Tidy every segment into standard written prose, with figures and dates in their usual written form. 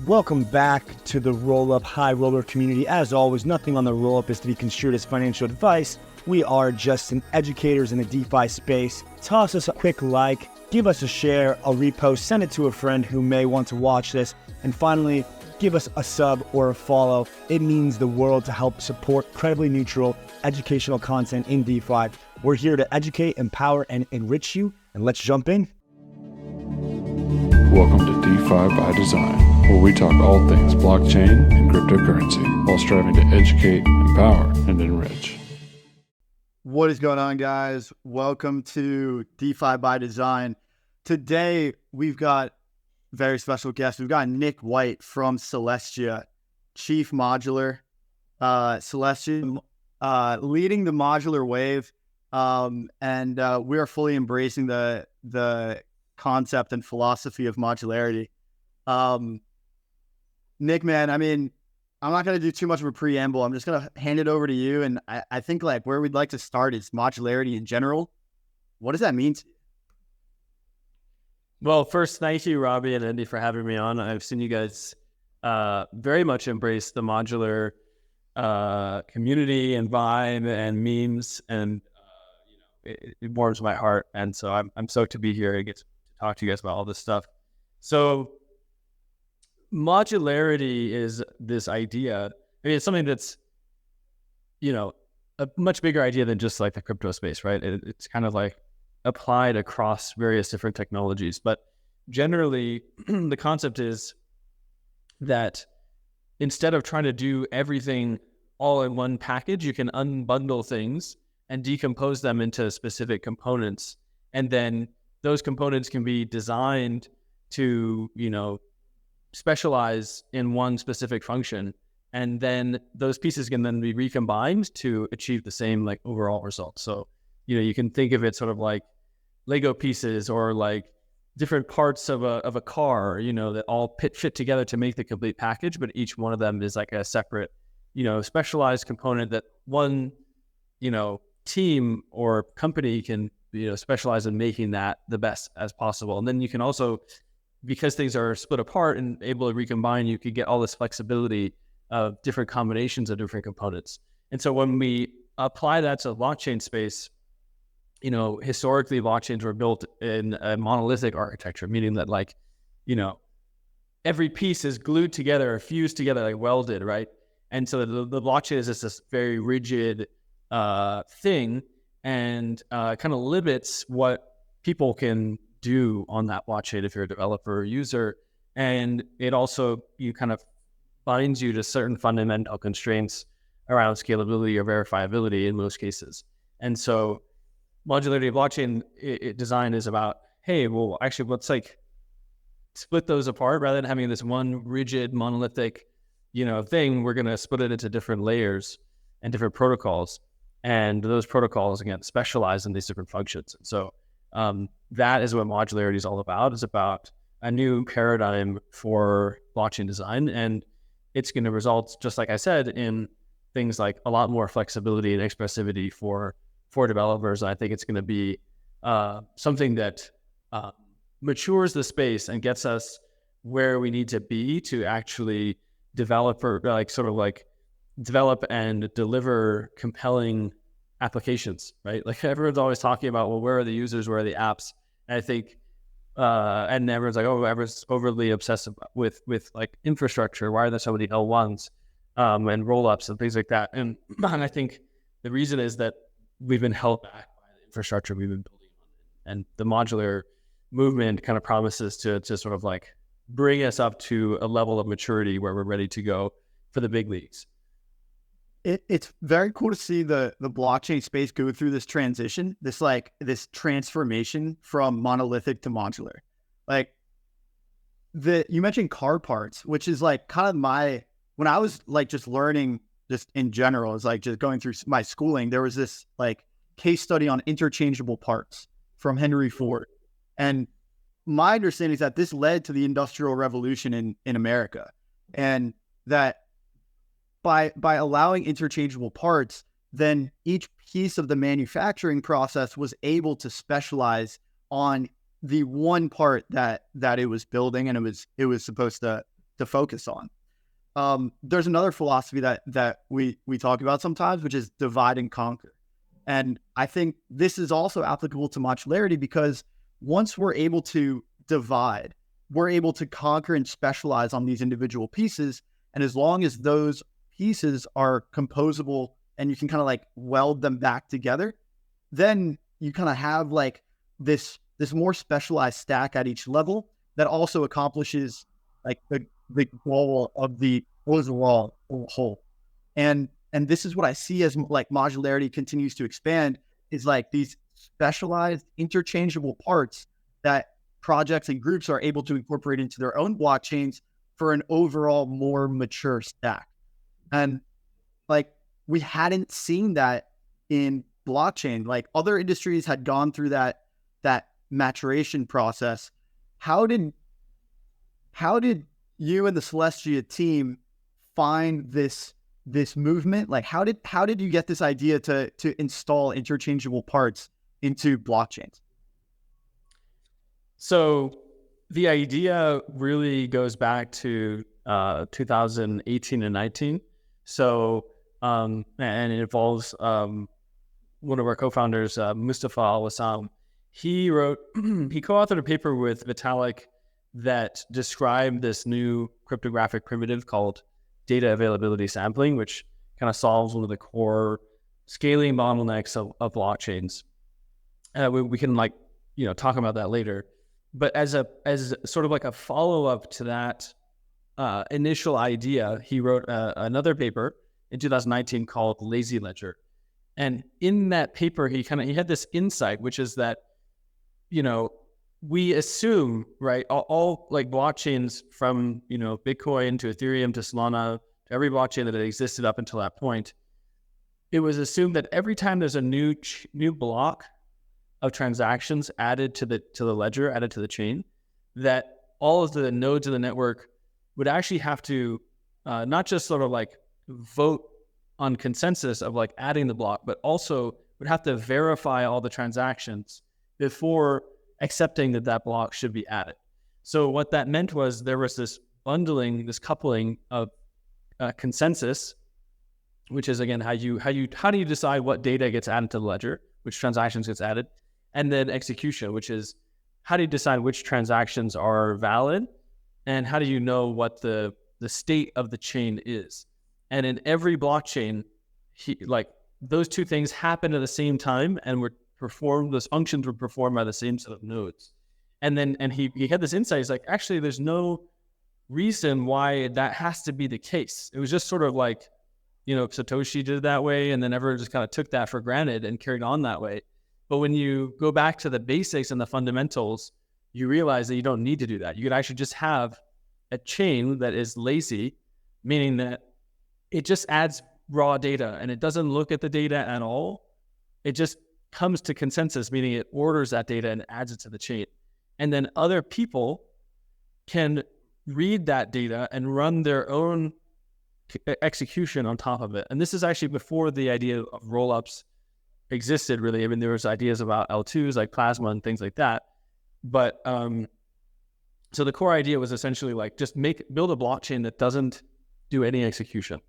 Welcome back to the Roll-Up High Roller community. As always, nothing on the roll-up is to be construed as financial advice. We are just some educators in the DeFi space. Toss us a quick like, give us a share, a repost, send it to a friend who may want to watch this, and finally, give us a sub or a follow. It means the world to help support credibly neutral educational content in DeFi. We're here to educate, empower, and enrich you, and let's jump in. Welcome to DeFi by Design, where we talk all things blockchain and cryptocurrency while striving to educate, empower, and enrich. What is going on, guys? Welcome to DeFi by Design. Today, we've got a very special guest. We've got Nick White from Celestia, Chief Modular. Celestia, leading the modular wave, and we are fully embracing the concept and philosophy of modularity. Nick, man, I mean, I'm not going to do too much of a preamble. I'm just going to hand it over to you. And I think like where we'd like to start is modularity in general. What does that mean to you? Well, first, thank you, Robbie and Andy, for having me on. I've seen you guys very much embrace the modular community and vibe and memes, and it warms my heart. And so I'm stoked to be here and get to talk to you guys about all this stuff. So modularity is this idea. I mean, it's something that's, a much bigger idea than just like the crypto space, right? It's kind of like applied across various different technologies. But generally, the concept is that instead of trying to do everything all in one package, you can unbundle things and decompose them into specific components. And then those components can be designed to, specialize in one specific function. And then those pieces can then be recombined to achieve the same like overall result. So, you can think of it sort of like Lego pieces or like different parts of a car, that all fit together to make the complete package, but each one of them is like a separate, specialized component that one, team or company can, specialize in making that the best as possible. And then you can also, because things are split apart and able to recombine, you could get all this flexibility of different combinations of different components. And so when we apply that to the blockchain space, historically blockchains were built in a monolithic architecture, meaning that like, every piece is glued together or fused together, like welded, right? And so the blockchain is just this very rigid thing, and kind of limits what people can do on that blockchain if you're a developer or user. And it also, kind of binds you to certain fundamental constraints around scalability or verifiability in most cases. And so modularity of blockchain design is about, hey, well, actually, let's like split those apart rather than having this one rigid monolithic, thing. We're going to split it into different layers and different protocols. And those protocols, again, specialize in these different functions. And so that is what modularity is all about. It's about a new paradigm for blockchain design. And it's going to result, just like I said, in things like a lot more flexibility and expressivity for developers. I think it's going to be something that matures the space and gets us where we need to be to actually develop and deliver compelling applications, right? Like everyone's always talking about, well, where are the users, where are the apps? And I think, and everyone's like, oh, everyone's overly obsessed with like infrastructure. Why are there so many L1s and rollups and things like that? And I think the reason is that we've been held back by the infrastructure we've been building on. And the modular movement kind of promises to sort of like bring us up to a level of maturity where we're ready to go for the big leagues. It's very cool to see the blockchain space go through this transition, this transformation from monolithic to modular. Like you mentioned car parts, which is like kind of when I was like just learning just in general, it's like just going through my schooling, there was this like case study on interchangeable parts from Henry Ford. And my understanding is that this led to the Industrial Revolution in America, and that by allowing interchangeable parts, then each piece of the manufacturing process was able to specialize on the one part that it was building, and it was supposed to focus on. There's another philosophy that we talk about sometimes, which is divide and conquer. And I think this is also applicable to modularity, because once we're able to divide, we're able to conquer and specialize on these individual pieces. And as long as those pieces are composable and you can kind of like weld them back together, then you kind of have like this more specialized stack at each level that also accomplishes like the goal of the overall whole. And this is what I see as like modularity continues to expand, is like these specialized interchangeable parts that projects and groups are able to incorporate into their own blockchains for an overall more mature stack. And like, we hadn't seen that in blockchain. Like, other industries had gone through that maturation process. How did you and the Celestia team find this movement? Like, how did you get this idea to install interchangeable parts into blockchains? So the idea really goes back to 2018 and 19. So and it involves one of our co-founders, Mustafa Al-Wassam. He co-authored a paper with Vitalik that described this new cryptographic primitive called data availability sampling, which kind of solves one of the core scaling bottlenecks of blockchains. We can talk about that later. But as sort of like a follow-up to that initial idea, he wrote another paper in 2019 called Lazy Ledger. And in that paper, he had this insight, which is that, we assume, right, all like blockchains from, Bitcoin to Ethereum to Solana, to every blockchain that had existed up until that point, it was assumed that every time there's a new block of transactions added to the ledger, added to the chain, that all of the nodes of the network would actually have to not just sort of like vote on consensus of like adding the block, but also would have to verify all the transactions before accepting that block should be added. So what that meant was there was this bundling, this coupling of consensus, which is again how do you decide what data gets added to the ledger, which transactions gets added, and then execution, which is how do you decide which transactions are valid, and how do you know what the state of the chain is. And in every blockchain, those two things happen at the same time and were performed. Those functions were performed by the same set of nodes. And he had this insight. He's like, actually, there's no reason why that has to be the case. It was just sort of like, Satoshi did it that way, and then everyone just kind of took that for granted and carried on that way. But when you go back to the basics and the fundamentals, you realize that you don't need to do that. You could actually just have a chain that is lazy, meaning that it just adds raw data and it doesn't look at the data at all. It just comes to consensus, meaning it orders that data and adds it to the chain. And then other people can read that data and run their own execution on top of it. And this is actually before the idea of rollups existed, really. I mean, there was ideas about L2s like Plasma and things like that. But so the core idea was essentially like just build a blockchain that doesn't do any execution.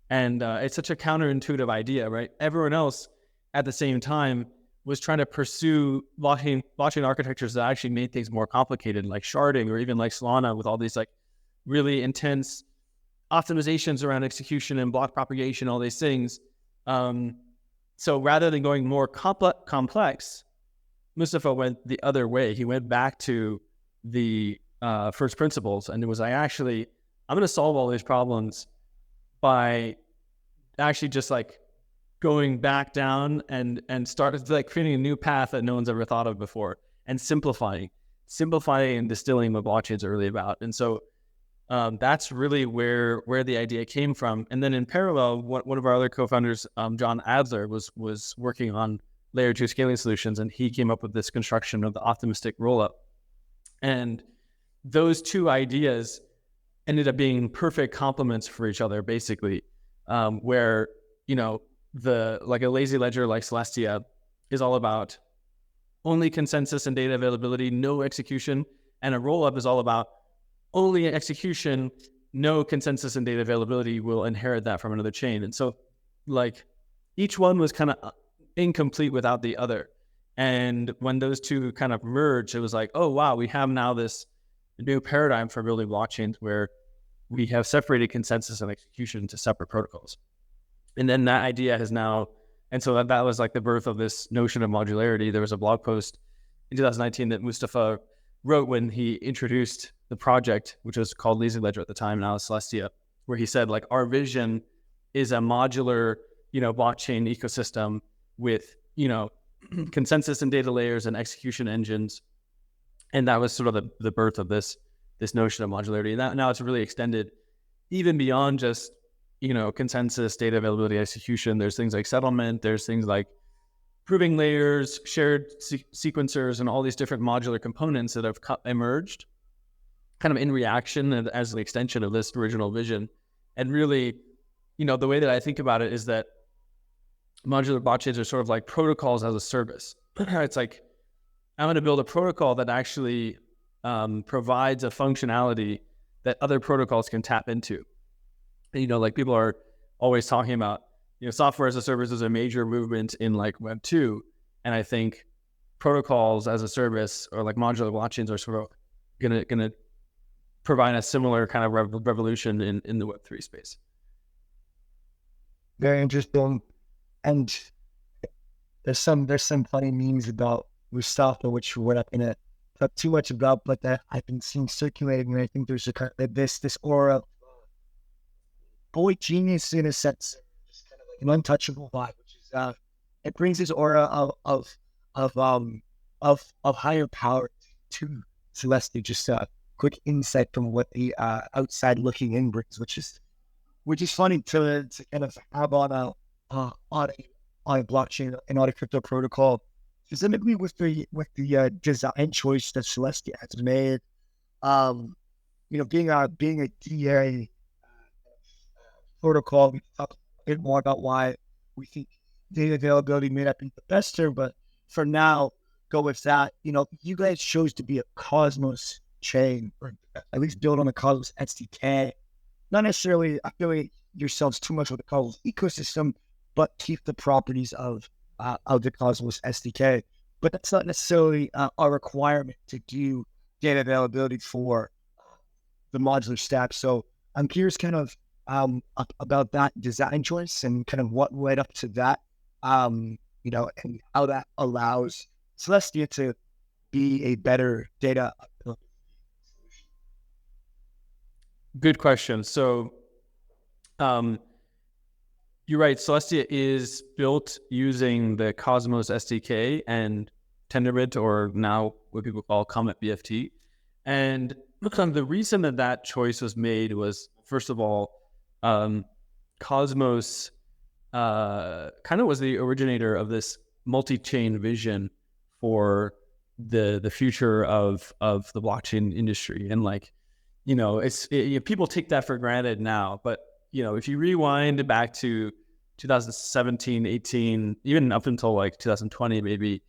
And it's such a counterintuitive idea, right? Everyone else at the same time was trying to pursue blockchain architectures that actually made things more complicated, like sharding, or even like Solana with all these like really intense optimizations around execution and block propagation, all these things. So rather than going more complex, Mustafa went the other way. He went back to the first principles, and it was like, actually, I'm going to solve all these problems by actually just like going back down and start like creating a new path that no one's ever thought of before, and simplifying and distilling what blockchains are really about. And so that's really where the idea came from. And then in parallel, one of our other co-founders, John Adler, was working on layer 2 scaling solutions, and he came up with this construction of the optimistic rollup. And those two ideas ended up being perfect complements for each other, basically, where, like a lazy ledger like Celestia is all about only consensus and data availability, no execution. And a rollup is all about only execution no consensus and data availability will inherit that from another chain. And so like each one was kind of incomplete without the other. And when those two kind of merged, it was like, oh, wow, we have now this new paradigm for building blockchains where we have separated consensus and execution into separate protocols. And then that idea has now, and so that was like the birth of this notion of modularity. There was a blog post in 2019 that Mustafa wrote when he introduced the project, which was called Lazy Ledger at the time, now Celestia, where he said, like, our vision is a modular, blockchain ecosystem with, consensus and data layers and execution engines. And that was sort of the birth of this notion of modularity. And now it's really extended even beyond just, consensus, data availability, execution. There's things like settlement. There's things like proving layers, shared sequencers, and all these different modular components that have emerged kind of in reaction and as an extension of this original vision. And really, the way that I think about it is that modular blockchains are sort of like protocols as a service. It's like, I'm going to build a protocol that actually provides a functionality that other protocols can tap into. And, like people are always talking about, software as a service is a major movement in like Web 2. And I think protocols as a service or like modular blockchains are sort of gonna provide a similar kind of revolution in the Web 3 space. Very interesting. And there's some funny memes about Mustafa, which we're not gonna talk too much about, but that I've been seeing circulating, and I think there's a kind of this aura of boy genius in a sense, just kind of like an untouchable vibe, which is it brings this aura of higher power to Celestia. Just a quick insight from what the outside looking in brings, which is funny to kind of have on a blockchain and on a crypto protocol, specifically with the design choice that Celestia has made. Being a DA protocol, we talk a bit more about why we think data availability may not be the best here, but for now, go with that. You guys chose to be a Cosmos chain, or at least build on the Cosmos SDK. Not necessarily affiliate yourselves too much with the Cosmos ecosystem, but keep the properties of the Cosmos SDK. But that's not necessarily a requirement to do data availability for the modular stack. So I'm curious kind of about that design choice and kind of what led up to that, and how that allows Celestia to be a better data. Good question. So, you're right. Celestia is built using the Cosmos SDK and Tendermint, or now what people call Comet BFT. And the reason that choice was made was, first of all, Cosmos kind of was the originator of this multi-chain vision for the future of the blockchain industry. And people take that for granted now, but if you rewind back to 2017, 18, even up until like 2020, maybe,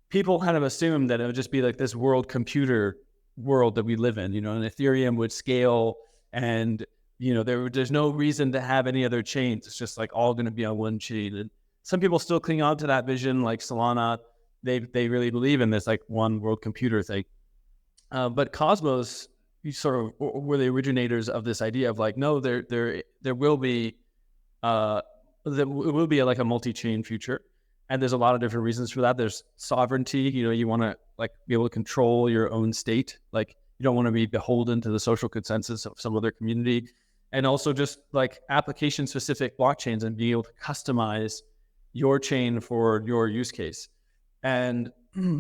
people kind of assumed that it would just be like this world computer world that we live in, and Ethereum would scale, and there's no reason to have any other chains. It's just like all going to be on one chain. And some people still cling on to that vision, like Solana. They really believe in this like one world computer thing. But Cosmos, you sort of were the originators of this idea of like, no, there will be like a multi-chain future, and there's a lot of different reasons for that. There's sovereignty. You want to like be able to control your own state. Like you don't want to be beholden to the social consensus of some other community, and also just like application-specific blockchains and being able to customize your chain for your use case. And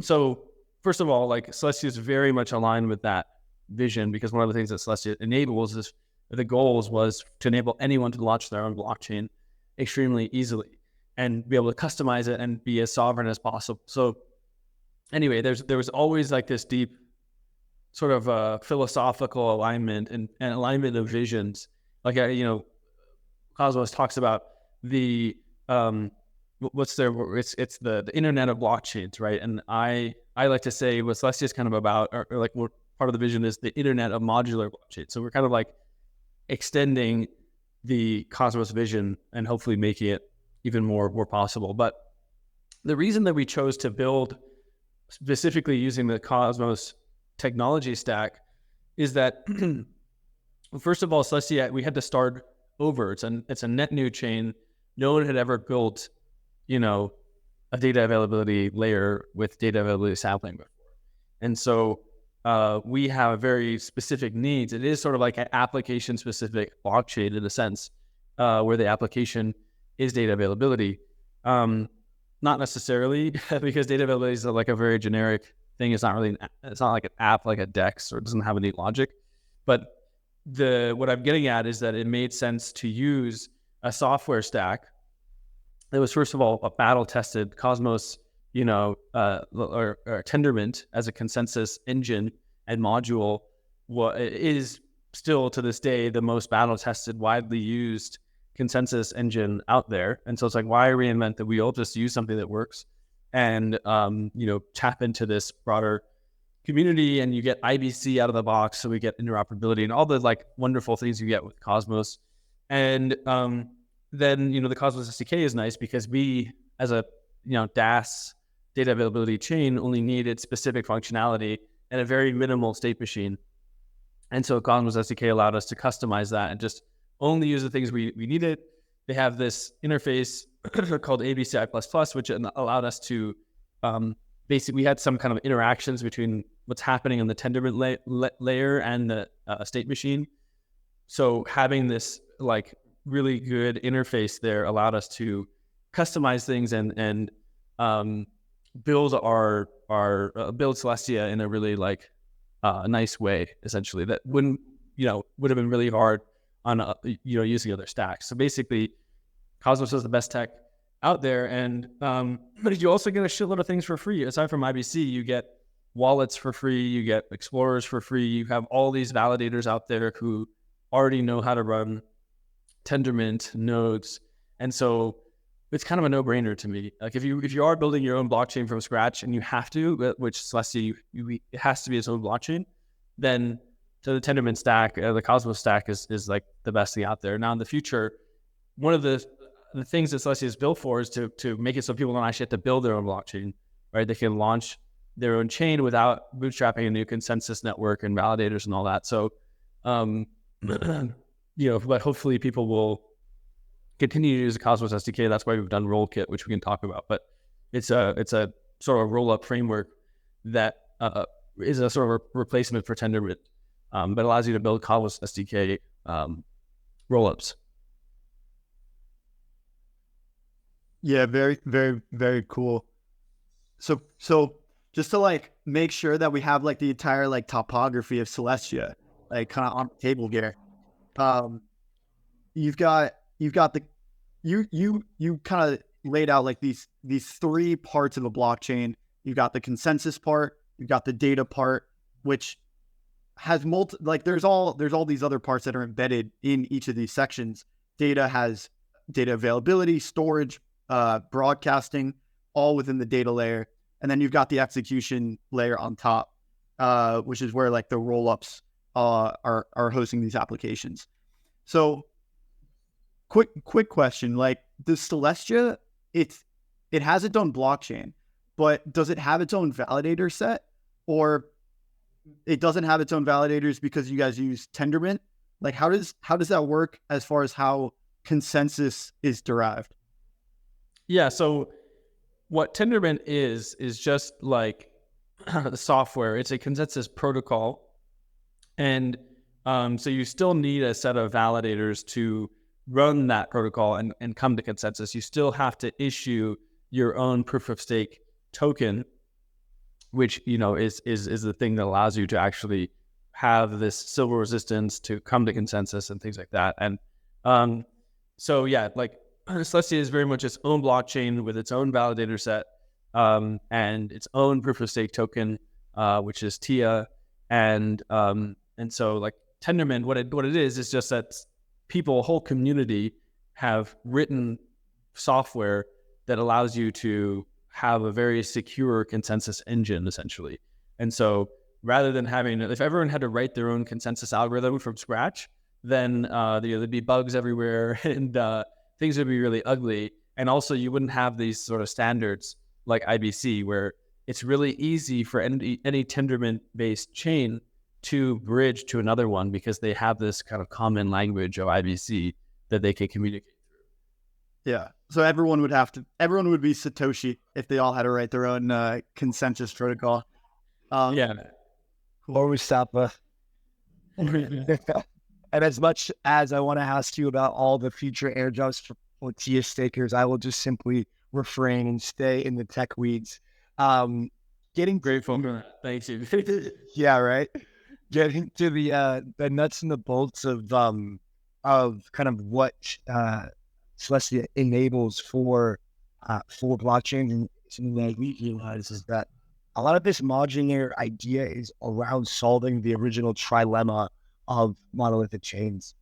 so, first of all, like Celestia is very much aligned with that vision, because one of the things that Celestia enables is the goals was to enable anyone to launch their own blockchain extremely easily and be able to customize it and be as sovereign as possible. So anyway, there was always like this deep sort of philosophical alignment and alignment of visions. Like, Cosmos talks about the it's the internet of blockchains, right? And I like to say what Celestia is kind of about, or like what part of the vision is the internet of modular blockchains. So we're kind of like extending the Cosmos vision and hopefully making it even more possible. But the reason that we chose to build specifically using the Cosmos technology stack is that first of all, Celestia, we had to start over. It's a net new chain. No one had ever built, a data availability layer with data availability sampling before. And so we have very specific needs. It is sort of like an application specific blockchain in a sense, where the application is data availability. Not necessarily because data availability is like a very generic thing. It's not like an app like a DEX, or it doesn't have any logic. But what I'm getting at is that it made sense to use a software stack that was, first of all, a battle tested Cosmos, or Tendermint as a consensus engine and module is still to this day the most battle tested, widely used consensus engine out there. And so it's like, why reinvent the wheel? Just use something that works and tap into this broader community, and you get IBC out of the box, so we get interoperability and all the like wonderful things you get with Cosmos. And then the Cosmos SDK is nice because we, as a DAS data availability chain, only needed specific functionality and a very minimal state machine. And so Cosmos SDK allowed us to customize that and just only use the things we needed. They have this interface called ABCI++, which allowed us to basically, we had some kind of interactions between what's happening on the Tendermint layer and the state machine. So having this like really good interface there allowed us to customize things and build build Celestia in a really like nice way, essentially, that would have been really hard on using other stacks. So basically, Cosmos is the best tech out there, and but you also get a shitload of things for free. Aside from IBC, you get wallets for free, you get explorers for free, you have all these validators out there who already know how to run Tendermint nodes, and so it's kind of a no-brainer to me. Like if you are building your own blockchain from scratch and you have to, which Celestia, it has to be its own blockchain, then to the Tendermint stack, the Cosmos stack is like the best thing out there. Now in the future, one of the things that Celestia is built for is to make it so people don't actually have to build their own blockchain, right? They can launch their own chain without bootstrapping a new consensus network and validators and all that. So, but hopefully people will continue to use the Cosmos SDK. That's why we've done RollKit, which we can talk about. But it's a sort of roll-up framework that is a sort of a replacement for Tendermint, but allows you to build Cosmos SDK rollups. Yeah, very, very, very cool. So just to like make sure that we have like the entire like topography of Celestia, like kind of on the table here. You kind of laid out like these three parts of a blockchain. You've got the consensus part, you've got the data part, which has there's all these other parts that are embedded in each of these sections. Data has data availability, storage, broadcasting, all within the data layer. And then you've got the execution layer on top, which is where like the rollups are hosting these applications. So quick question, like does Celestia, it has its own blockchain, but does it have its own validator set, or it doesn't have its own validators because you guys use Tendermint? Like how does that work as far as how consensus is derived? Yeah, so what Tendermint is just like the software. It's a consensus protocol. And so you still need a set of validators to run that protocol and come to consensus. You still have to issue your own proof of stake token, which, is the thing that allows you to actually have this silver resistance to come to consensus and things like that. And so, yeah, like Celestia is very much its own blockchain with its own validator set and its own proof of stake token, which is TIA. And so like Tendermint, what it is just that people, a whole community, have written software that allows you to have a very secure consensus engine, essentially. And so rather than having, if everyone had to write their own consensus algorithm from scratch, then there'd be bugs everywhere and things would be really ugly. And also you wouldn't have these sort of standards like IBC, where it's really easy for any Tendermint-based chain to bridge to another one because they have this kind of common language of IBC that they can communicate through. Yeah. So everyone would be Satoshi if they all had to write their own consensus protocol. Or we stop. And as much as I want to ask you about all the future airdrops for TIA stakers, I will just simply refrain and stay in the tech weeds. Getting grateful for that. Thank you. Yeah, right. Getting to the nuts and the bolts of kind of what Celestia enables for blockchains, and something that we realize is that a lot of this modular idea is around solving the original trilemma of monolithic chains.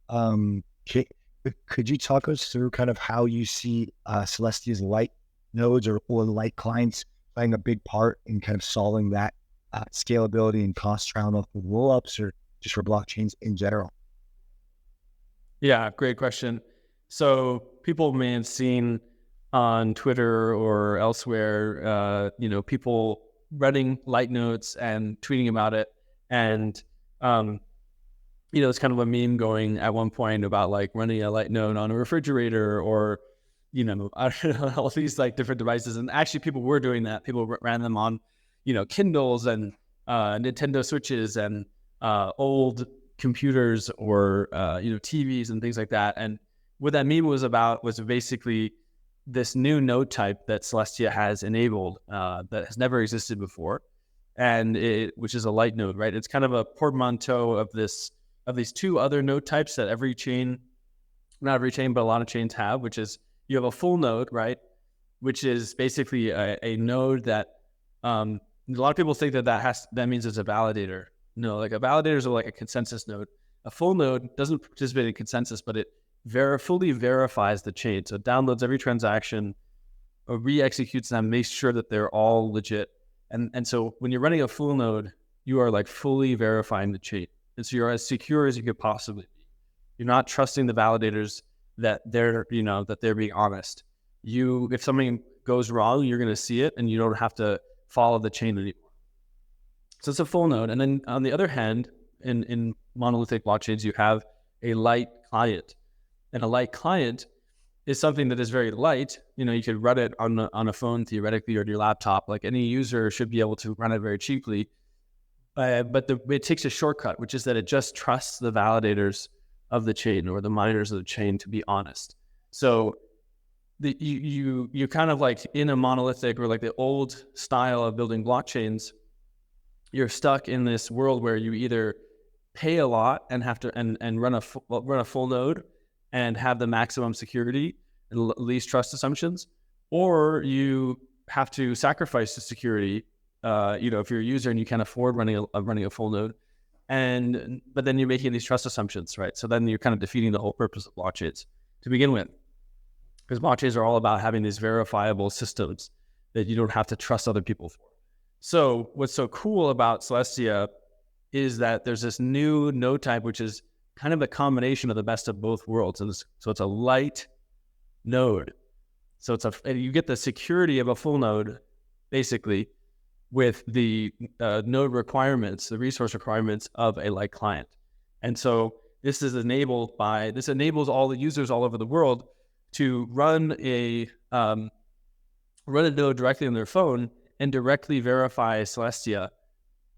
Could you talk us through kind of how you see Celestia's light nodes or light clients playing a big part in kind of solving that scalability and cost trilemma for rollups, or just for blockchains in general? Yeah, great question. So people may have seen on Twitter or elsewhere, people running light nodes and tweeting about it. And, it's kind of a meme going at one point about like running a light node on a refrigerator or, I don't know, all these like different devices. And actually people were doing that. People ran them on, Kindles and Nintendo Switches and old computers or, TVs and things like that. And what that meme was about was basically this new node type that Celestia has enabled that has never existed before, and which is a light node, right? It's kind of a portmanteau of these two other node types that every chain, not every chain, but a lot of chains have, which is you have a full node, right? Which is basically a node that a lot of people think that means it's a validator. No, like a validator is like a consensus node. A full node doesn't participate in consensus, but it fully verifies the chain. So it downloads every transaction or re-executes them, makes sure that they're all legit. And so when you're running a full node, you are like fully verifying the chain. And so you're as secure as you could possibly be. You're not trusting the validators that they're being honest. If something goes wrong, you're going to see it and you don't have to follow the chain anymore. So it's a full node. And then on the other hand, in monolithic blockchains, you have a light client. And a light client is something that is very light. You could run it on a phone theoretically or on your laptop. Like any user should be able to run it very cheaply. But it takes a shortcut, which is that it just trusts the validators of the chain or the miners of the chain to be honest. So you kind of like in a monolithic or like the old style of building blockchains, you're stuck in this world where you either pay a lot and have to and run a full node and have the maximum security and least trust assumptions, or you have to sacrifice the security. If you're a user and you can't afford running a full node, but then you're making these trust assumptions, right? So then you're kind of defeating the whole purpose of blockchains to begin with, because blockchains are all about having these verifiable systems that you don't have to trust other people for. So what's so cool about Celestia is that there's this new node type, which is kind of a combination of the best of both worlds. And so it's a light node. So you get the security of a full node, basically, with the node requirements, the resource requirements of a light client. And so this enables all the users all over the world to run a node directly on their phone and directly verify Celestia.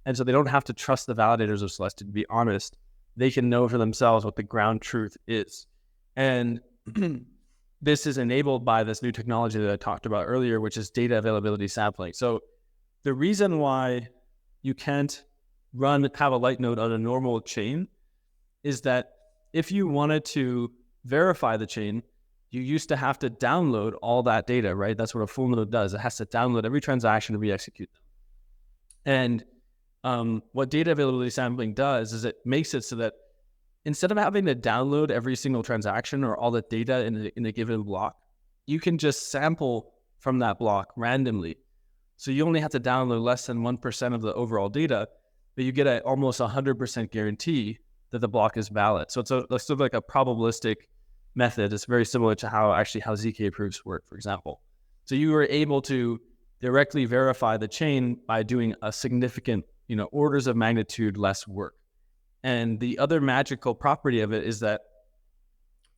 And so they don't have to trust the validators of Celestia, to be honest. They can know for themselves what the ground truth is. And this is enabled by this new technology that I talked about earlier, which is data availability sampling. So the reason why you can't have a light node on a normal chain is that if you wanted to verify the chain, you used to have to download all that data, right? That's what a full node does. It has to download every transaction to re-execute them. And what data availability sampling does is it makes it so that instead of having to download every single transaction or all the data in a given block, you can just sample from that block randomly. So you only have to download less than 1% of the overall data, but you get almost 100% guarantee that the block is valid. So it's sort of like a probabilistic method. It's very similar to how ZK proofs work, for example. So you were able to directly verify the chain by doing a significant, orders of magnitude less work. And the other magical property of it is that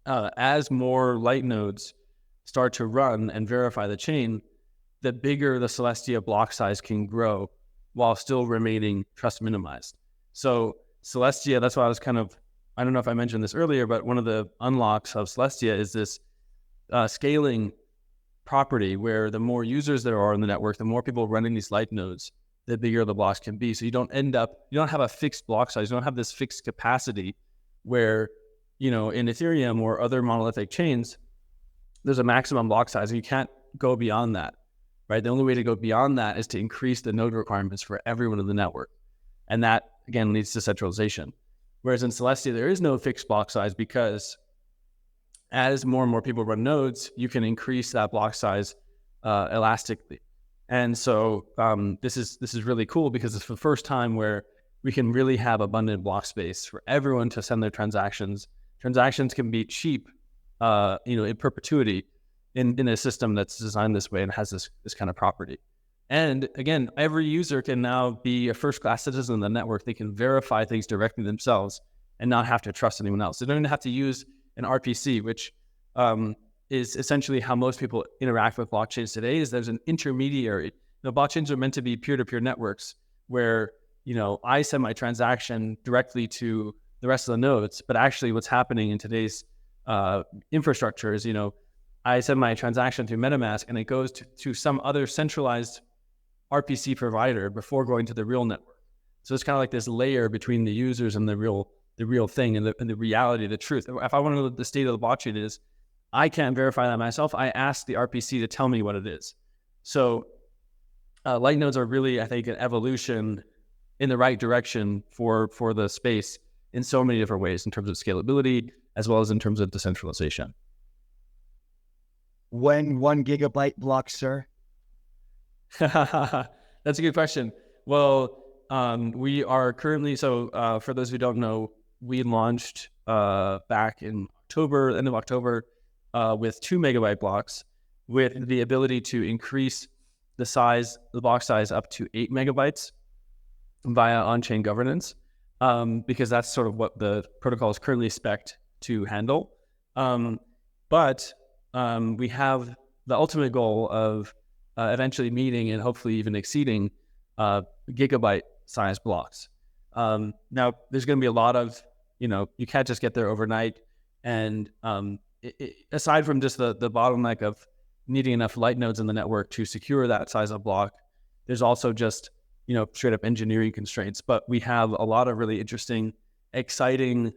as more light nodes start to run and verify the chain, the bigger the Celestia block size can grow while still remaining trust minimized. So Celestia, that's why I don't know if I mentioned this earlier, but one of the unlocks of Celestia is this scaling property where the more users there are in the network, the more people running these light nodes, the bigger the blocks can be. So you don't have a fixed block size. You don't have this fixed capacity where, in Ethereum or other monolithic chains, there's a maximum block size and you can't go beyond that, right? The only way to go beyond that is to increase the node requirements for everyone in the network. And that, again, leads to centralization. Whereas in Celestia, there is no fixed block size because as more and more people run nodes, you can increase that block size elastically. And so this is really cool because it's the first time where we can really have abundant block space for everyone to send their transactions. Transactions can be cheap, in perpetuity in a system that's designed this way and has this kind of property. And again, every user can now be a first-class citizen of the network. They can verify things directly themselves and not have to trust anyone else. They don't even have to use an RPC, which is essentially how most people interact with blockchains today. Is there's an intermediary. Blockchains are meant to be peer-to-peer networks where I send my transaction directly to the rest of the nodes, but actually what's happening in today's infrastructure is I send my transaction through MetaMask and it goes to some other centralized RPC provider before going to the real network. So it's kind of like this layer between the users and the real thing and the reality, the truth. If I want to know what the state of the blockchain is, I can't verify that myself. I ask the RPC to tell me what it is. So light nodes are really, I think, an evolution in the right direction for the space in so many different ways in terms of scalability as well as in terms of decentralization. When 1 gigabyte block, sir? That's a good question. Well, we are currently, for those who don't know, we launched back in end of October, with 2 megabyte blocks with the ability to increase the block size up to 8 megabytes via on-chain governance, because that's sort of what the protocol is currently spec'd to handle. But we have the ultimate goal of eventually meeting and hopefully even exceeding gigabyte size blocks. Now, there's going to be a lot of, you can't just get there overnight. And aside from just the bottleneck of needing enough light nodes in the network to secure that size of block, there's also just, straight up engineering constraints. But we have a lot of really interesting, exciting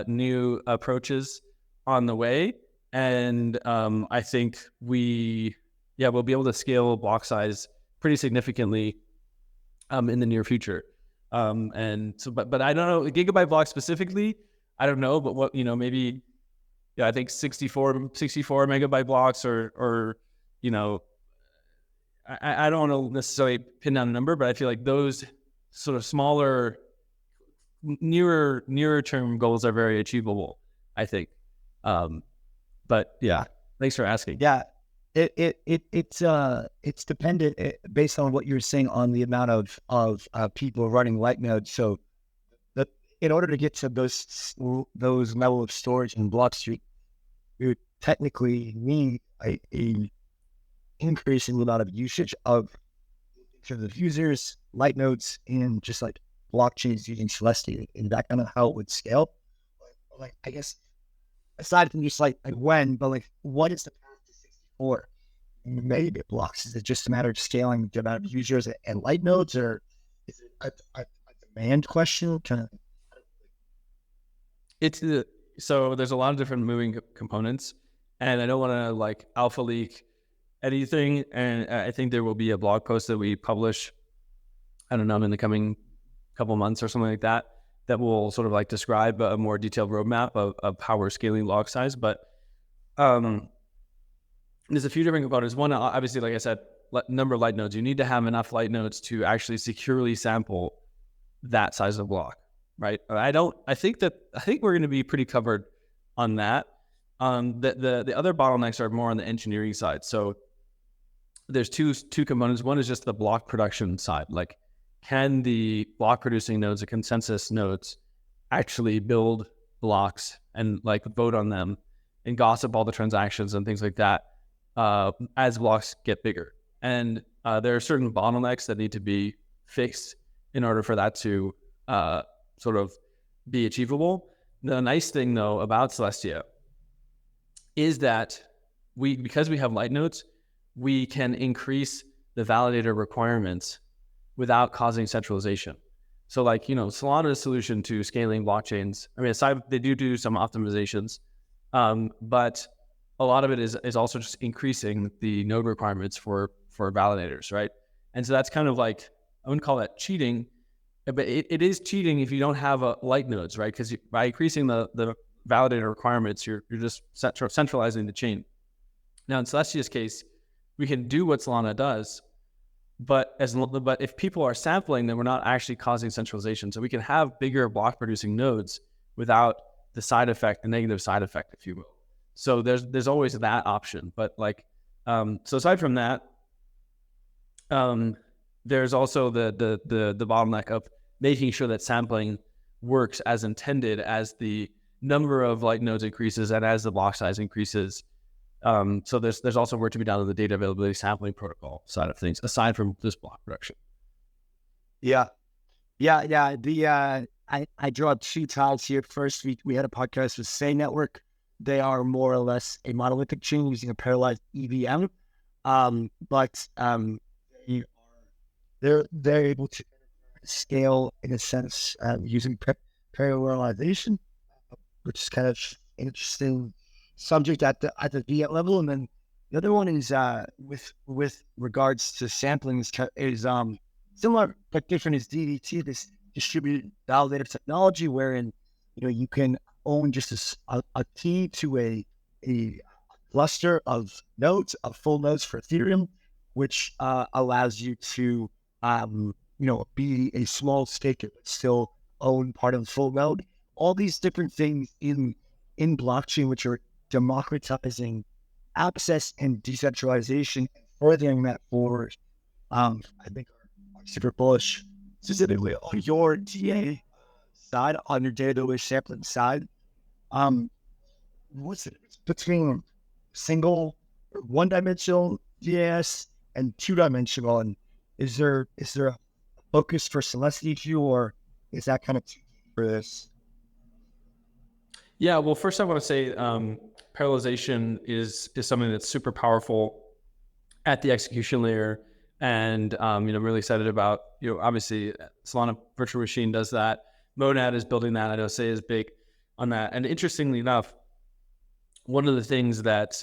new approaches on the way. And I think we'll be able to scale block size pretty significantly in the near future. And so, but I don't know, gigabyte block specifically, I don't know, but what, maybe, I think 64 megabyte blocks or I don't want to necessarily pin down a number, but I feel like those sort of smaller, nearer term goals are very achievable, I think. But yeah, thanks for asking. Yeah, it's dependent based on what you're saying on the amount of people running light nodes. So in order to get to those level of storage and blocks, you would technically need a increase in the amount of usage of in terms of users, light nodes, and just like blockchains using Celestia. Is that kind of how it would scale? Like, I guess aside from just like when, but like what is the path to 64 megabit blocks? Is it just a matter of scaling the amount of users and light nodes, or is it a demand question? So there's a lot of different moving components, and I don't want to like alpha leak anything. And I think there will be a blog post that we publish, I don't know, in the coming couple months or something like that, that will sort of like describe a more detailed roadmap of how we're scaling block size. But there's a few different components. One, obviously, like I said, number of light nodes. You need to have enough light nodes to actually securely sample that size of block. right? I think we're going to be pretty covered on that. The other bottlenecks are more on the engineering side. So there's two components. One is just the block production side. Like, can the block producing nodes, the consensus nodes, actually build blocks and like vote on them and gossip all the transactions and things like that as blocks get bigger? And there are certain bottlenecks that need to be fixed in order for that to sort of be achievable. The nice thing, though, about Celestia is that because we have light nodes, we can increase the validator requirements without causing centralization. So like, Solana's solution to scaling blockchains, I mean, aside, they do some optimizations, but a lot of it is also just increasing the node requirements for validators, right? And so that's kind of like, I wouldn't call that cheating, but it is cheating if you don't have light nodes, right? Because by increasing the validator requirements, you're just centralizing the chain. Now in Celestia's case, we can do what Solana does, but if people are sampling, then we're not actually causing centralization. So we can have bigger block producing nodes without the negative side effect, if you will. So there's always that option. But like, so aside from that, there's also the bottleneck of making sure that sampling works as intended as the number of light nodes increases and as the block size increases. So there's also work to be done on the data availability sampling protocol side of things, aside from this block production. Yeah. I draw two ties here. First, we had a podcast with Say Network. They are more or less a monolithic chain using a parallelized EVM, but they're able to scale in a sense using parallelization, which is kind of an interesting subject at the VM level. And then the other one is with regards to sampling is similar but different as DVT, this distributed validator technology, wherein you can own just a key to a cluster of nodes, of full nodes for Ethereum, which allows you to be a small staker but still own part of the full node. All these different things in blockchain, which are democratizing access and decentralization, and furthering that forward, I think are super bullish, specifically on your DA side, on your data sampling side. What's it between single or one-dimensional DAS and two-dimensional? And is there a focus for Celestia, or is that kind of too deep for this? Yeah, well, first I want to say parallelization is something that's super powerful at the execution layer, and I'm really excited about, obviously Solana Virtual Machine does that. Monad is building that. I know Say is big on that. And interestingly enough, one of the things that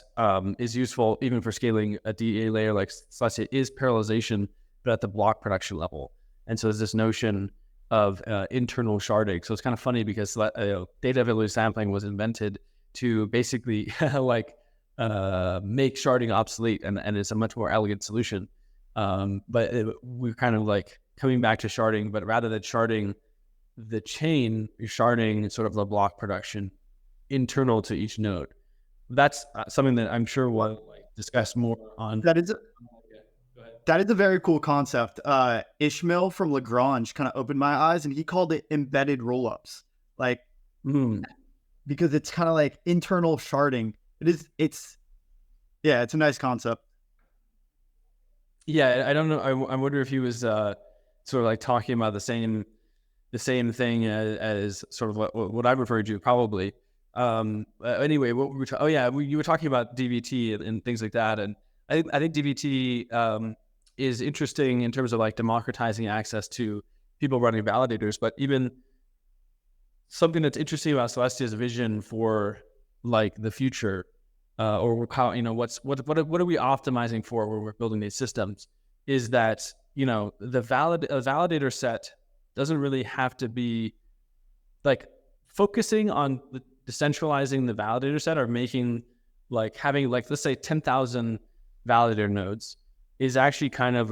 is useful even for scaling a DA layer like Celestia is parallelization, but at the block production level. And so there's this notion of internal sharding. So it's kind of funny because data availability sampling was invented to basically make sharding obsolete, and it's a much more elegant solution. But we're kind of like coming back to sharding, but rather than sharding the chain, you're sharding sort of the block production internal to each node. That's something that I'm sure we'll discuss more on. That is a very cool concept. Ishmael from Lagrange kind of opened my eyes, and he called it embedded rollups. Because it's kind of like internal sharding. It's a nice concept. Yeah, I don't know. I wonder if he was sort of like talking about the same thing as sort of what I'm referring to, probably. Anyway, what we were you were talking about DVT and things like that, and I think DVT is interesting in terms of like democratizing access to people running validators, but even something that's interesting about Celestia's vision for like the future, or how, what are we optimizing for when we're building these systems, is that the validator set doesn't really have to be like focusing on the decentralizing the validator set, or making having let's say 10,000 validator nodes is actually kind of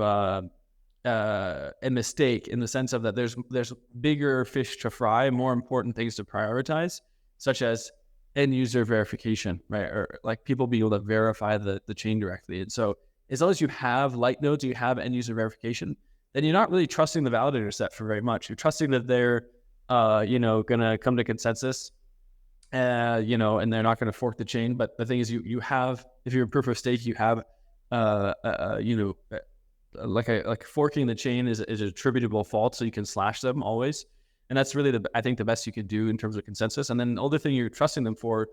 a mistake in the sense of that there's bigger fish to fry, more important things to prioritize, such as end user verification, right? Or like people being able to verify the chain directly. And so as long as you have light nodes, you have end user verification, then you're not really trusting the validator set for very much. You're trusting that they're, going to come to consensus, and they're not going to fork the chain. But the thing is, you have, if you're in proof of stake, you have, like forking the chain is an attributable fault, so you can slash them always. And that's really I think the best you can do in terms of consensus. And then the other thing you're trusting them for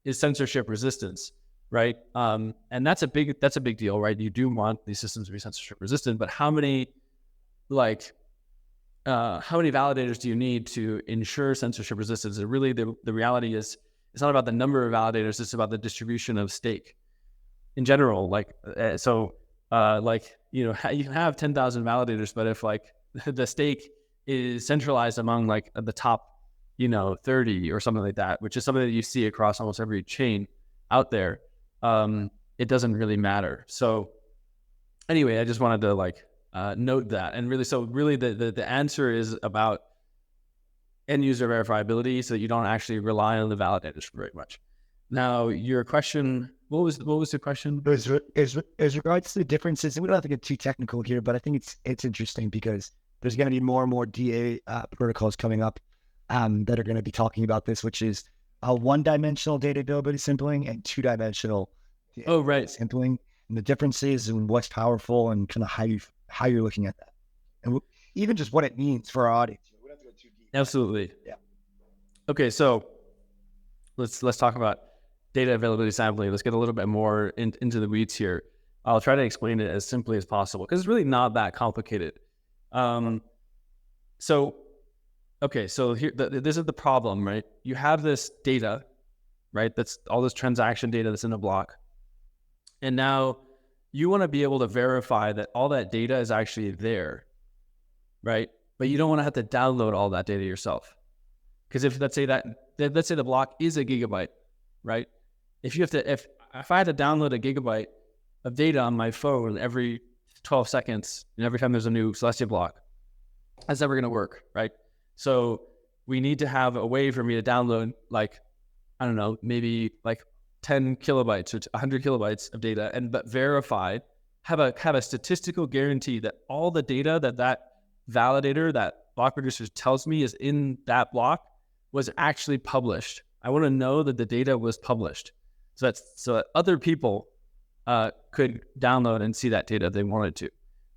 is censorship resistance, right? And that's a big deal, right? You do want these systems to be censorship resistant, but how many validators do you need to ensure censorship resistance? And really, the reality is, it's not about the number of validators; it's about the distribution of stake in general. You can have 10,000 validators, but if the stake is centralized among the top, 30 or something like that, which is something that you see across almost every chain out there, it doesn't really matter. So anyway, I just wanted to note that. And really, the answer is about end user verifiability, so that you don't actually rely on the validators very much. Now, your question, what was the question? As regards to the differences, and we don't have to get too technical here, but I think it's interesting because there's going to be more and more DA protocols coming up that are going to be talking about this, which is one-dimensional data availability sampling and two-dimensional sampling, and the differences and what's powerful and kind of how you're looking at that, and even just what it means for our audience. We don't have to go too deep. Absolutely. Yeah. Okay, so let's talk about data availability sampling. Let's get a little bit more into the weeds here. I'll try to explain it as simply as possible because it's really not that complicated. So here, this is the problem, right? You have this data, right? That's all this transaction data that's in a block. And now you want to be able to verify that all that data is actually there, right? But you don't want to have to download all that data yourself. Because let's say the block is a gigabyte, right? If I had to download a gigabyte of data on my phone every 12 seconds and every time there's a new Celestia block, that's never going to work, right? So we need to have a way for me to download maybe 10 kilobytes or 100 kilobytes of data, but verified, have a statistical guarantee that all the data that validator, that block producer tells me is in that block was actually published. I want to know that the data was published, so that other people could download and see that data if they wanted to,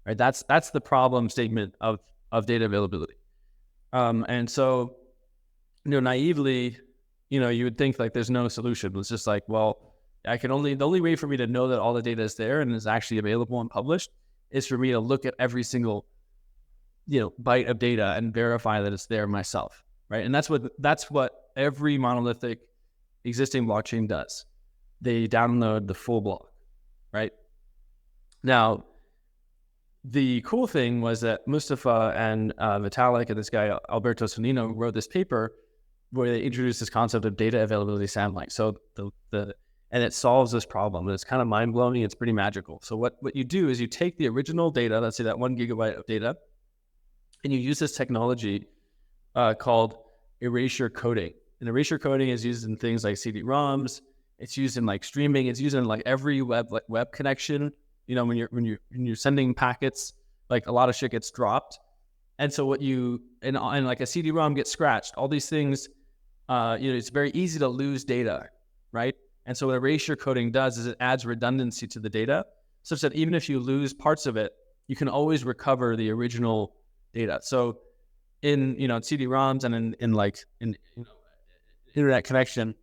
right? That's the problem statement of data availability. And so, naively, you would think there's no solution. It's just the only way for me to know that all the data is there and is actually available and published is for me to look at every single, byte of data and verify that it's there myself, right? And that's what every monolithic existing blockchain does. They download the full block, right? Now, the cool thing was that Mustafa and Vitalik and this guy Alberto Sonino wrote this paper where they introduced this concept of data availability sampling. So and it solves this problem. And it's kind of mind-blowing. It's pretty magical. So what you do is you take the original data, let's say that 1 gigabyte of data, and you use this technology called erasure coding. And erasure coding is used in things like CD-ROMs. It's used in streaming. It's used in every web connection. When you're sending packets, a lot of shit gets dropped. And so and a CD-ROM gets scratched, all these things, it's very easy to lose data, right? And so what erasure coding does is it adds redundancy to the data, such that even if you lose parts of it, you can always recover the original data. So in CD-ROMs and in internet connection,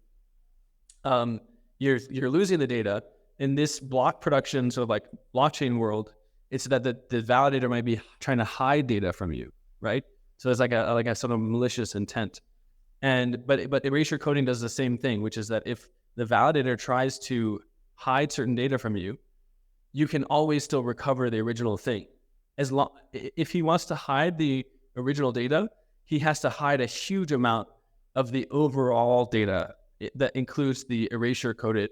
you're losing the data. In this block production, so blockchain world, it's that the validator might be trying to hide data from you, right? So there's a sort of malicious intent. But erasure coding does the same thing, which is that if the validator tries to hide certain data from you, you can always still recover the original thing. If he wants to hide the original data, he has to hide a huge amount of the overall data that includes the erasure coded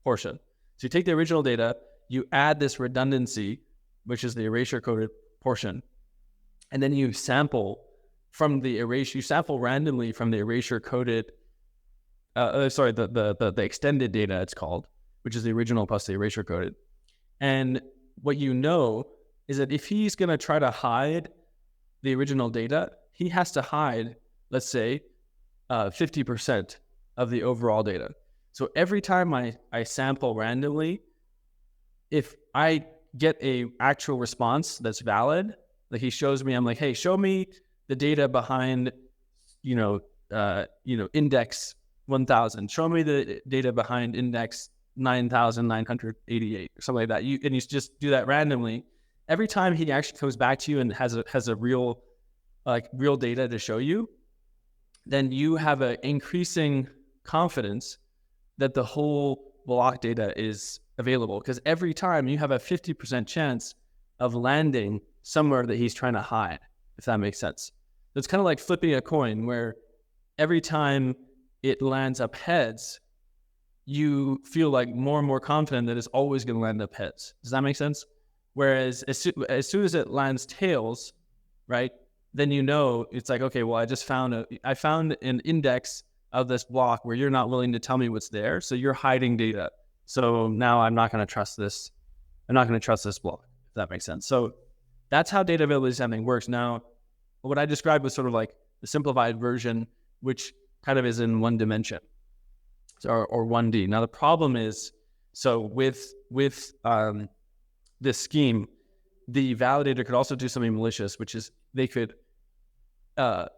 portion. So you take the original data, you add this redundancy, which is the erasure coded portion. And then you sample from the erasure, you sample randomly from the erasure coded, the extended data it's called, which is the original plus the erasure coded. And what you know is that if he's going to try to hide the original data, he has to hide, let's say, 50% of the overall data. So every time I sample randomly, if I get a actual response that's valid, like he shows me, I'm like, hey, show me the data behind, index 1000. Show me the data behind index 9988 or something like that. And you just do that randomly. Every time he actually comes back to you and has a real data to show you, then you have an increasing confidence that the whole block data is available, because every time you have a 50% chance of landing somewhere that he's trying to hide, if that makes sense. It's kind of like flipping a coin, where every time it lands up heads, you feel like more and more confident that it's always going to land up heads. Does that make sense? Whereas as soon as it lands tails, right, then it's like, okay, well, I found an index of this block where you're not willing to tell me what's there, so you're hiding data. So now I'm not going to trust this. I'm not going to trust this block, if that makes sense. So that's how data availability sampling works. Now, what I described was sort of like the simplified version, which kind of is in one dimension, or 1D. Now the problem is, so with this scheme, the validator could also do something malicious, which is they could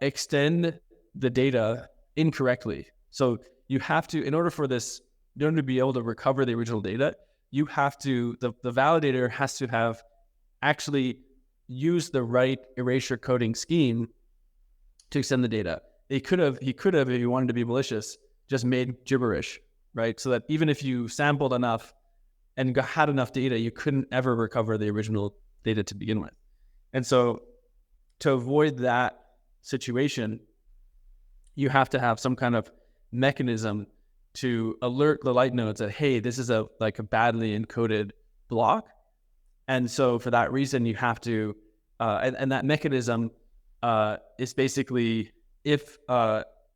extend the data incorrectly. So you have to, in order to be able to recover the original data, you have to, the validator has to have actually used the right erasure coding scheme to extend the data. He could have, if he wanted to be malicious, just made gibberish, right? So that even if you sampled enough and had enough data, you couldn't ever recover the original data to begin with. And so to avoid that situation, you have to have some kind of mechanism to alert the light nodes that, hey, this is a badly encoded block. And so for that reason, you have to, and that mechanism is basically, if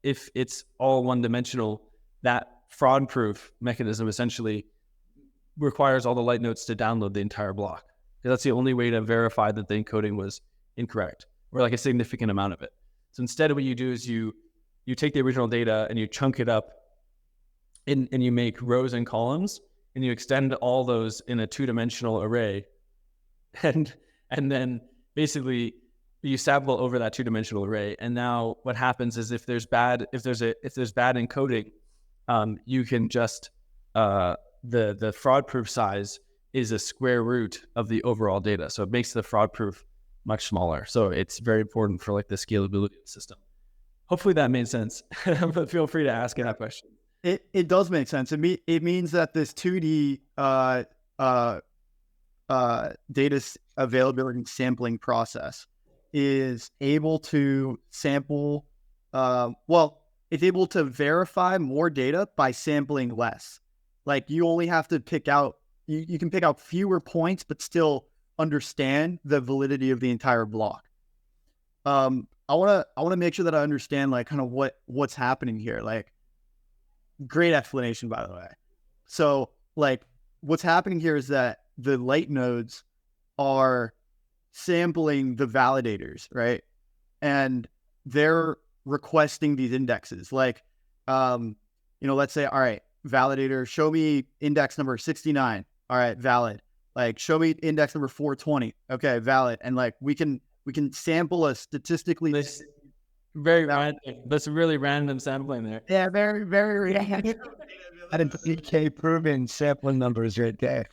it's all one-dimensional, that fraud-proof mechanism essentially requires all the light nodes to download the entire block. That's the only way to verify that the encoding was incorrect, or like a significant amount of it. So instead, what you do is you take the original data and you chunk it up, and you make rows and columns, and you extend all those in a two-dimensional array, and then basically you sample over that two-dimensional array. And now what happens is if there's bad encoding, you can just the fraud-proof size is a square root of the overall data, so it makes the fraud-proof much smaller. So it's very important for like the scalability of the system. Hopefully that made sense. But feel free to ask that question. It does make sense. It means that this 2D data availability sampling process is able to sample, it's able to verify more data by sampling less. Like you only have to pick out, you can pick out fewer points, but still understand the validity of the entire block. I want to make sure that I understand like kind of what's happening here. Like, great explanation, by the way. So like what's happening here is that the light nodes are sampling the validators, right? And they're requesting these indexes. Like, let's say, all right, validator, show me index number 69. All right, valid. Like, show me index number 420. Okay, valid. And like, we can sample a statistically very random. That's really random sampling there. Yeah, very, very random. That is DK proven sampling numbers right there.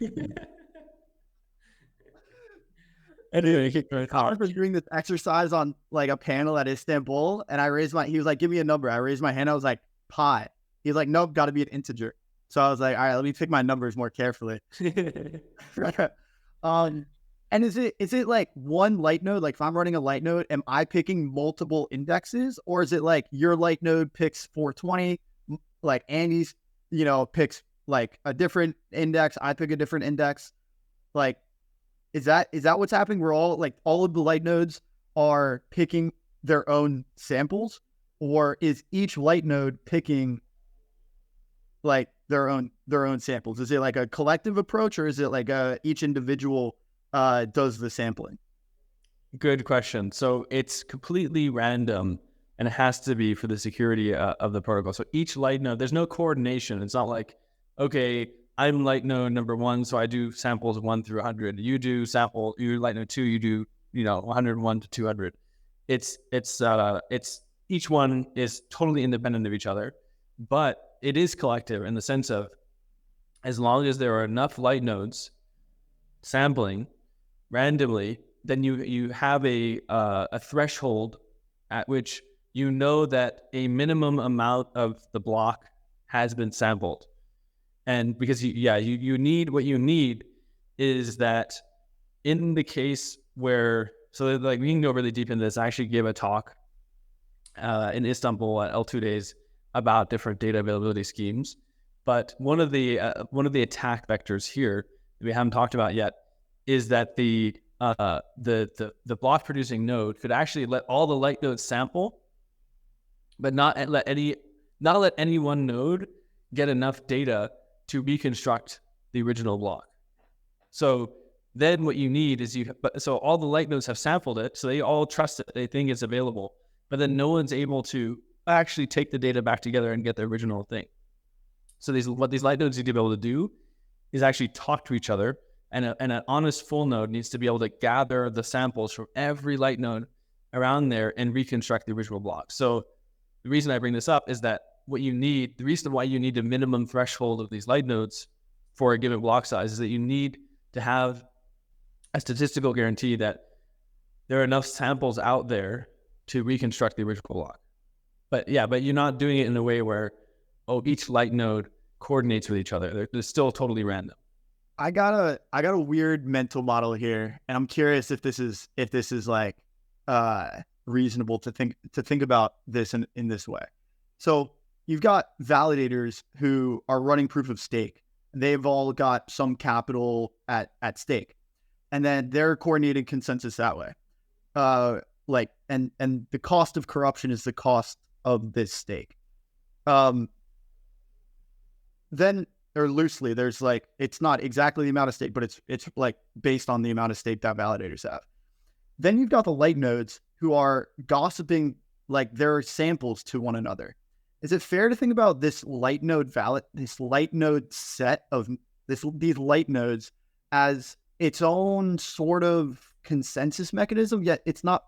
Anyway, I was doing this exercise on like a panel at Istanbul, and he was like, give me a number. I raised my hand. I was like, pi. He's like, nope, got to be an integer. So I was like, all right, let me pick my numbers more carefully. And is it like one light node? Like if I'm running a light node, am I picking multiple indexes, or is it like your light node picks 420, like Andy's, picks like a different index, I pick a different index? Like, Is that what's happening? We're all of the light nodes are picking their own samples, or is each light node picking like their own samples? Is it like a collective approach, or is it like each individual does the sampling? Good question. So it's completely random, and it has to be for the security of the protocol. So each light node, there's no coordination. It's not like, okay, I'm light node number 1, so I do samples 1 through 100. You light node 2, you do 101 to 200. It's each one is totally independent of each other, but it is collective in the sense of, as long as there are enough light nodes sampling randomly, then you have a threshold at which you know that a minimum amount of the block has been sampled. And because you need, what you need is that in the case where, so like we can go really deep into this. I actually gave a talk in Istanbul at L2 Days about different data availability schemes. But one of the attack vectors here that we haven't talked about yet is that the block producing node could actually let all the light nodes sample, but not let any one node get enough data to reconstruct the original block. So then what you need is so all the light nodes have sampled it, so they all trust it, they think it's available, but then no one's able to actually take the data back together and get the original thing. So what these light nodes need to be able to do is actually talk to each other, and an honest full node needs to be able to gather the samples from every light node around there and reconstruct the original block. So the reason I bring this up is that the reason why you need a minimum threshold of these light nodes for a given block size is that you need to have a statistical guarantee that there are enough samples out there to reconstruct the original block. But you're not doing it in a way where, each light node coordinates with each other. They're still totally random. I got a weird mental model here, and I'm curious if this is like reasonable to think about this in this way. So you've got validators who are running proof of stake. They've all got some capital at stake, and then they're coordinating consensus that way. And the cost of corruption is the cost of this stake. Then, or loosely, there's like, it's not exactly the amount of stake, but it's like based on the amount of stake that validators have. Then you've got the light nodes who are gossiping like their samples to one another. Is it fair to think about this light node set of these light nodes as its own sort of consensus mechanism? Yet it's not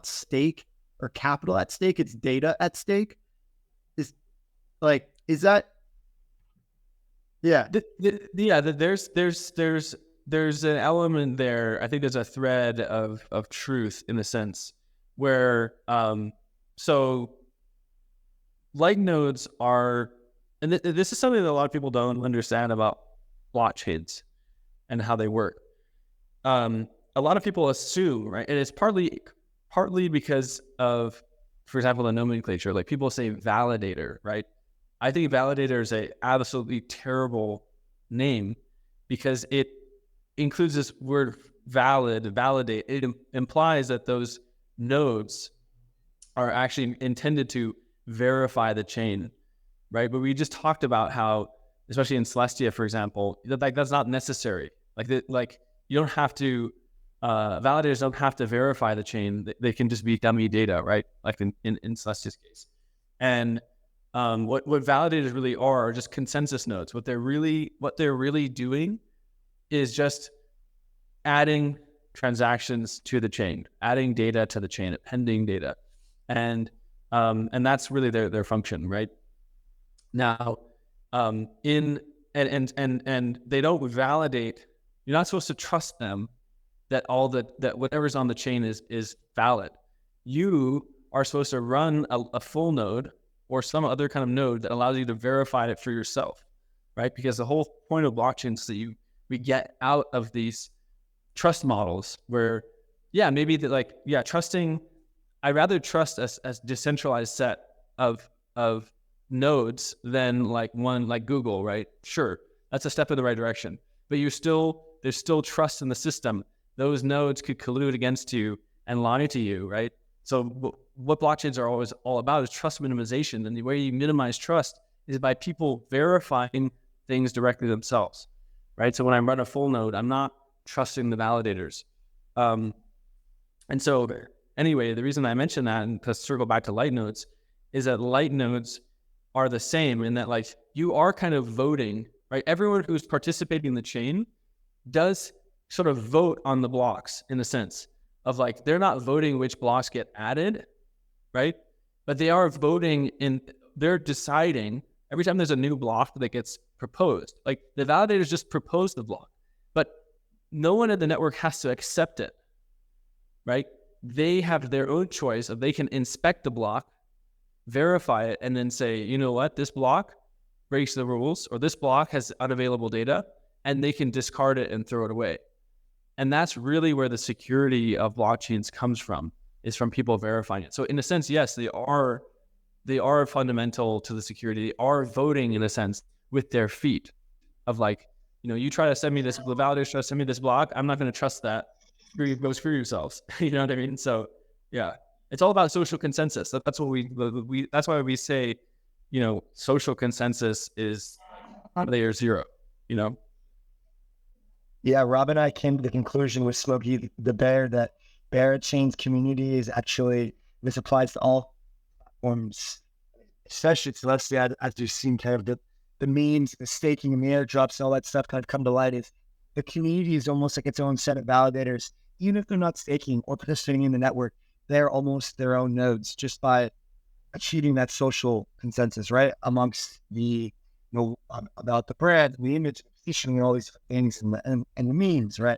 stake or capital at stake, it's data at stake. Is that? Yeah. There's an element there. I think there's a thread of truth in the sense where, so light nodes are, and this is something that a lot of people don't understand about blockchains and how they work. A lot of people assume, right, and it's partly because of, for example, the nomenclature. Like people say validator, right? I think validator is a absolutely terrible name because it includes this word validate. It implies that those nodes are actually intended to verify the chain, right? But we just talked about how, especially in Celestia, for example, that's not necessary. Like you don't have to, validators don't have to verify the chain. They can just be dummy data, right? Like in Celestia's case. And what validators really are just consensus nodes. What they're really doing is just adding transactions to the chain, adding data to the chain, appending data, and that's really their function, right? Now, and they don't validate. You're not supposed to trust them that that whatever's on the chain is valid. You are supposed to run a full node or some other kind of node that allows you to verify it for yourself, right? Because the whole point of blockchains is that we get out of these trust models where, trusting. I'd rather trust a decentralized set of nodes than one like Google, right? Sure, that's a step in the right direction, but there's still trust in the system those nodes could collude against you and lie to you, right? So what blockchains are always all about is trust minimization. And the way you minimize trust is by people verifying things directly themselves, right? So when I run a full node, I'm not trusting the validators. And so anyway, the reason I mention that, and to circle back to light nodes, is that light nodes are the same in that, like, you are kind of voting, right? Everyone who's participating in the chain does sort of vote on the blocks, in the sense of, like, they're not voting which blocks get added, right? But they are voting they're deciding every time there's a new block that gets proposed. Like, the validators just propose the block, but no one in the network has to accept it, right? They have their own choice of, they can inspect the block, verify it, and then say, you know what, this block breaks the rules, or this block has unavailable data, and they can discard it and throw it away. And that's really where the security of blockchains comes from, is from people verifying it. So in a sense, yes, they are fundamental to the security. They are voting, in a sense, with their feet, of, like, you know, you try to send me this, the validators try to send me this block, I'm not going to trust that. Go screw yourselves. You know what I mean? So yeah, it's all about social consensus. That's what that's why we say, you know, social consensus is layer 0, you know? Yeah, Rob and I came to the conclusion with Smokey the Bear that Barrachain's community is actually, this applies to all forms, especially Celestia, as you've seen kind of the memes, the staking and the airdrops and all that stuff kind of come to light, is the community is almost like its own set of validators. Even if they're not staking or participating in the network, they're almost their own nodes just by achieving that social consensus, right? Amongst the, about the brand, the image, positioning, and all these things, and the memes, right?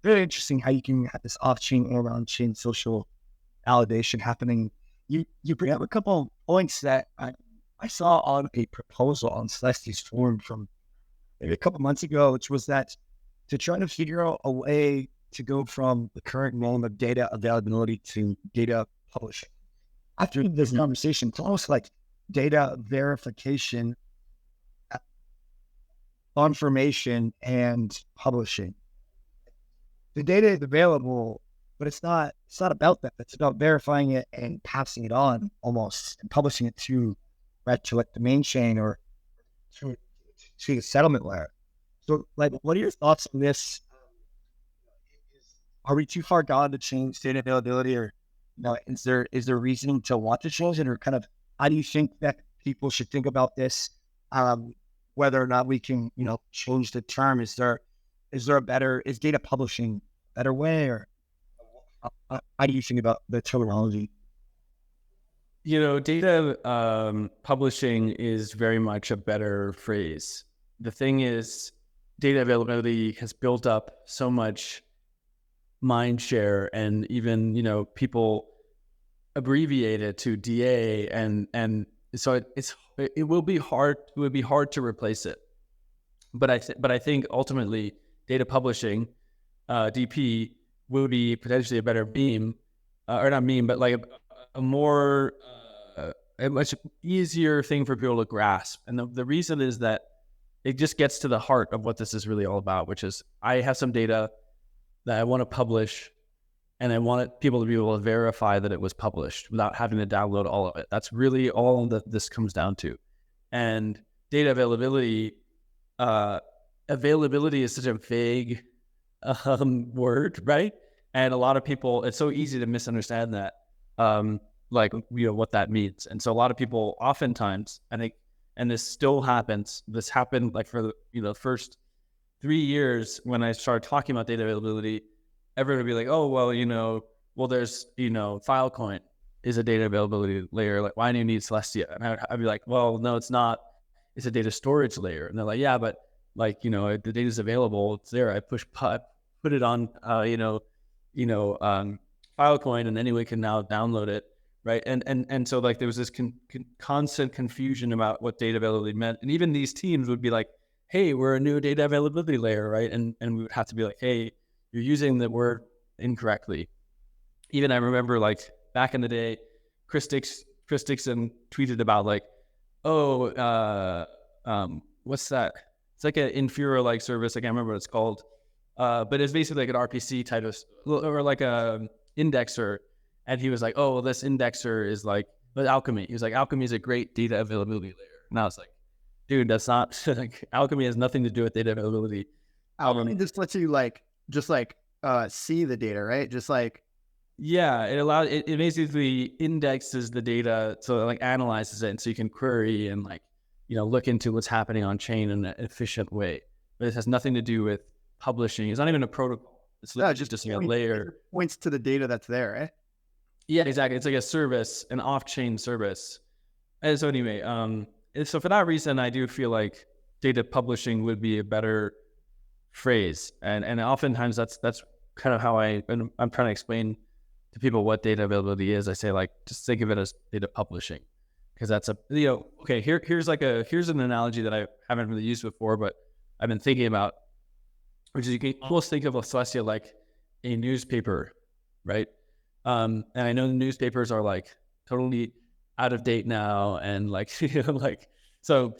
Really interesting how you can have this off-chain or on-chain social validation happening. You bring up a couple of points that I saw on a proposal on Celestia's forum from maybe a couple months ago, which was that to try to figure out a way to go from the current norm of data availability to data publishing. After this conversation, it's almost like data verification, confirmation, and publishing. The data is available, but it's not about that. It's about verifying it and passing it on, almost, and publishing it to like the main chain or to the settlement layer. So, like, what are your thoughts on this? Are we too far gone to change data availability, or is there reasoning to want to change it, or kind of how do you think that people should think about this? Whether or not we can, change the term. Is data publishing a better way, or how do you think about the terminology? Data publishing is very much a better phrase. The thing is, data availability has built up so much mind share, and even, people abbreviate it to DA, and so it will be hard. It would be hard to replace it. But I think ultimately data publishing, DP, will be potentially a better meme, or not meme, but like a more a much easier thing for people to grasp. And the reason is that it just gets to the heart of what this is really all about, which is, I have some data that I want to publish, and I want people to be able to verify that it was published without having to download all of it. That's really all that this comes down to. And data availability, is such a vague word, right? And a lot of people, it's so easy to misunderstand that, what that means. And so a lot of people oftentimes, I think, and this still happens, this happened like for the first 3 years when I started talking about data availability, everyone would be like, oh, well, there's, Filecoin is a data availability layer. Like, why do you need Celestia? And I'd be like, well, no, it's not. It's a data storage layer. And they're like, yeah, but the data's available. It's there. I put it on, Filecoin, and anyone can now download it. Right. And so like there was this constant confusion about what data availability meant. And even these teams would be like, hey, we're a new data availability layer. Right. And we would have to be like, hey, you're using the word incorrectly. Even I remember, like, back in the day, Chris Dixon tweeted about, like, what's that? It's like an inferior like service. I can't remember what it's called. but it's basically like an RPC type of, or like a indexer. And he was like, oh, well, this indexer is like Alchemy. He was like, Alchemy is a great data availability layer. And I was like, dude, that's not like Alchemy has nothing to do with data availability. Alchemy just lets you see the data, right? Just like, yeah, it basically indexes the data, so it like analyzes it, and so you can query and like, look into what's happening on chain in an efficient way. But it has nothing to do with publishing. It's not even a protocol. It's literally just a layer. It points to the data that's there, right? Yeah, exactly. It's like a service, an off-chain service. And so anyway, so for that reason, I do feel like data publishing would be a better phrase, and oftentimes that's kind of how I'm trying to explain to people what data availability is. I say, like, just think of it as data publishing, because that's okay. Here's an analogy that I haven't really used before, but I've been thinking about, which is you can almost think of a Celestia like a newspaper, right? And I know the newspapers are like totally out of date now, and like don't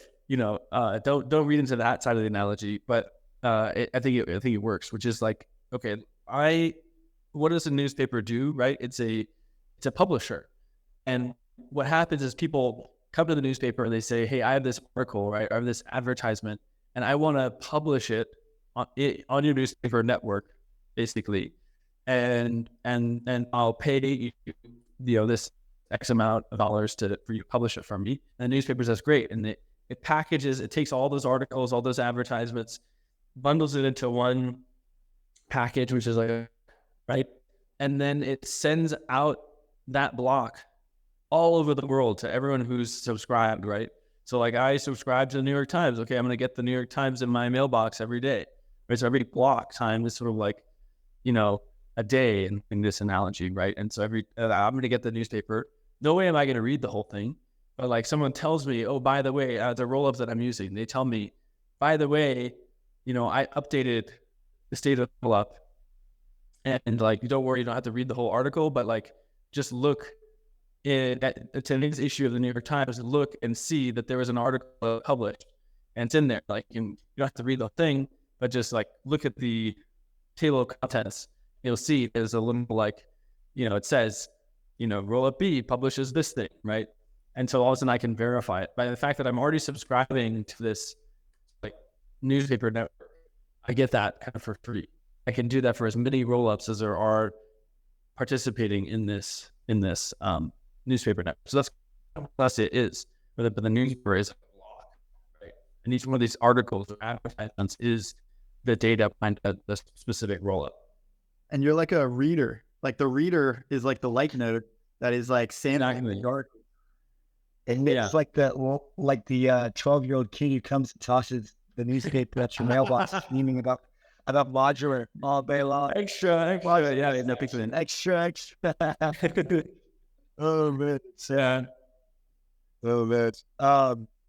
read into that side of the analogy, but I think it works, which is like, okay, what does a newspaper do, right? It's a publisher, and what happens is people come to the newspaper and they say, hey, I have this article, right? I have this advertisement, and I want to publish it on your newspaper network, basically. And I'll pay this X amount of dollars for you to publish it for me. And the newspaper says, great. And it packages, it takes all those articles, all those advertisements, bundles it into one package, which is like, right? And then it sends out that block all over the world to everyone who's subscribed, right? So like, I subscribe to the New York Times. Okay, I'm going to get the New York Times in my mailbox every day. Right? So every block time is sort of like, a day in this analogy, right? And so I'm going to get the newspaper. No way am I going to read the whole thing, but like someone tells me, oh, by the way, the rollups that I'm using, they tell me, by the way, I updated the state of the rollup, and like, don't worry, you don't have to read the whole article, but like, just look at today's issue of the New York Times, look and see that there was an article published, and it's in there. Like, you don't have to read the thing, but just like look at the table of contents. You'll see there's a little like, it says, rollup B publishes this thing, right? And so all of a sudden I can verify it by the fact that I'm already subscribing to this like newspaper network. I get that kind of for free. I can do that for as many rollups as there are participating in this newspaper network. So that's what it is. But the newspaper is a block, right? And each one of these articles or advertisements is the data behind the specific rollup. And you're like a reader. Like the reader is like the like node that is like sampling the article. And it's like the 12-year-old kid who comes and tosses the newspaper at your mailbox, screaming about modular all day long. Extra. Yeah, they have no picture in. Extra. Oh man, sad. Oh man.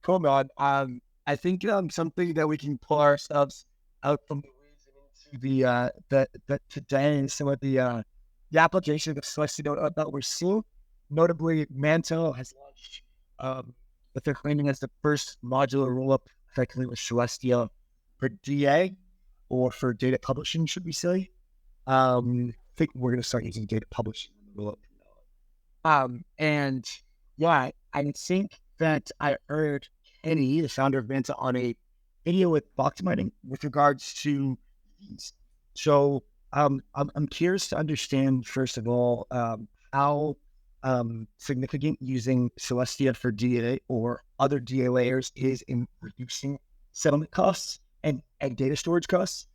Cool, man. I think something that we can pull ourselves out from the weeds into the today and some of the applications of Celestia that we're seeing. Notably, Manto has launched what they're claiming as the first modular rollup, effectively with Celestia for DA or for data publishing, should we say? I think we're going to start using data publishing on the rollup. And yeah, I think that I heard Kenny, the founder of Manto, on a video with box mining with regards to these. So I'm curious to understand, first of all, how significant using Celestia for DA or other DA layers is in reducing settlement costs and data storage costs.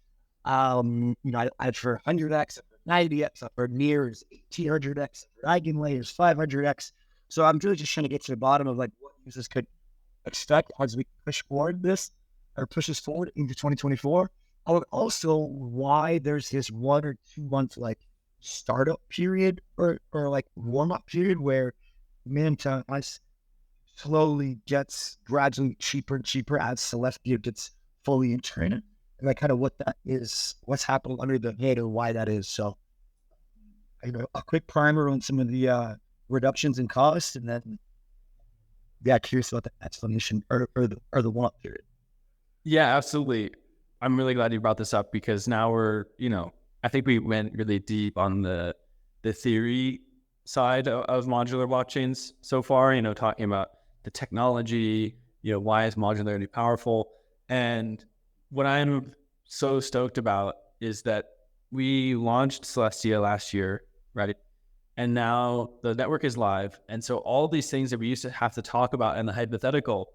I've heard 100x, 90x, I've heard mirrors 1800x, eigenlayers 500x. So I'm really just trying to get to the bottom of like what users could expect as we push us forward into 2024. Also, why there's this 1 or 2 month like startup period or like warm-up period where Manto slowly gets gradually cheaper and cheaper as Celestia gets fully integrated, and like kind of what that is, what's happening under the hood, or why that is. So, a quick primer on some of the reductions in cost, and then curious about the explanation or the warm-up period. Yeah, absolutely. I'm really glad you brought this up, because now we're, I think we went really deep on the theory side of modular blockchains so far, talking about the technology, why is modularity powerful? And what I'm so stoked about is that we launched Celestia last year, right? And now the network is live. And so all these things that we used to have to talk about in the hypothetical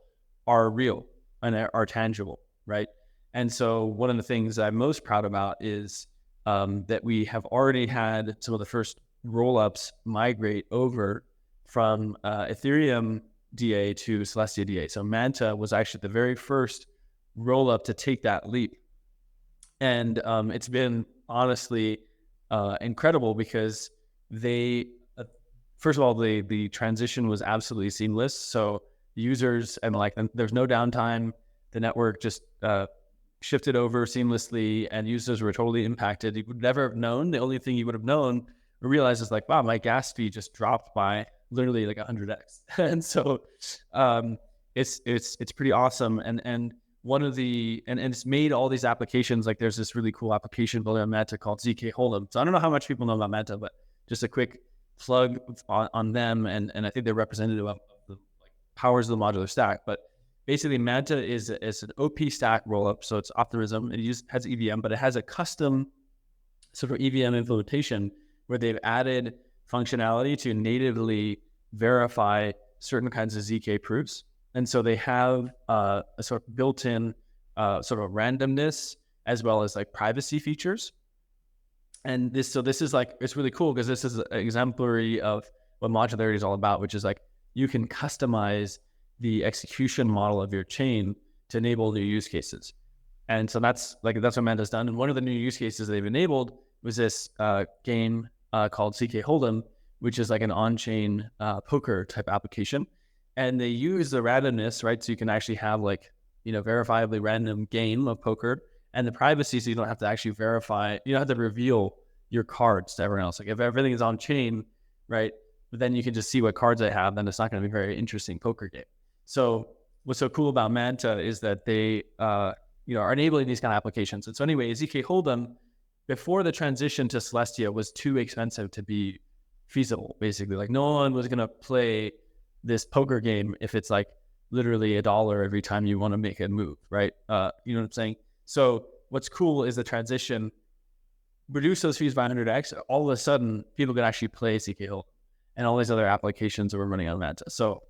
are real and are tangible, right? And so one of the things I'm most proud about is that we have already had some of the first rollups migrate over from Ethereum DA to Celestia DA. So Manta was actually the very first rollup to take that leap. And it's been honestly incredible, because they, first of all, the transition was absolutely seamless. So users, and there's no downtime. The network just shifted over seamlessly, and users were totally impacted. You would never have known. The only thing you would have known or realized is wow, my gas fee just dropped by literally 100x. And so it's pretty awesome. And one of the, and it's made all these applications, there's this really cool application built on Manta called ZK Hold'em. So I don't know how much people know about Manta, but just a quick plug on them. And I think they're representative of the powers of the modular stack. But basically, Manta is an OP stack rollup. So it's optimism. It has EVM, but it has a custom sort of EVM implementation where they've added functionality to natively verify certain kinds of ZK proofs. And so they have a sort of built-in sort of randomness, as well as privacy features. And this is it's really cool, because this is exemplary of what modularity is all about, which is you can customize the execution model of your chain to enable new use cases. And so that's what Manta's done. And one of the new use cases they've enabled was this game called CK Hold'em, which is an on-chain poker type application. And they use the randomness, right? So you can actually have verifiably random game of poker, and the privacy, so you don't have to actually verify, you don't have to reveal your cards to everyone else. If everything is on chain, right, but then you can just see what cards I have, then it's not going to be a very interesting poker game. So what's so cool about Manta is that they are enabling these kind of applications. And so anyway, ZK Hold'em, before the transition to Celestia, was too expensive to be feasible, basically. No one was going to play this poker game if it's literally $1 every time you want to make a move, right? You know what I'm saying? So what's cool is the transition, reduce those fees by 100x. All of a sudden, people can actually play CK Hold'em and all these other applications that we're running on Manta. So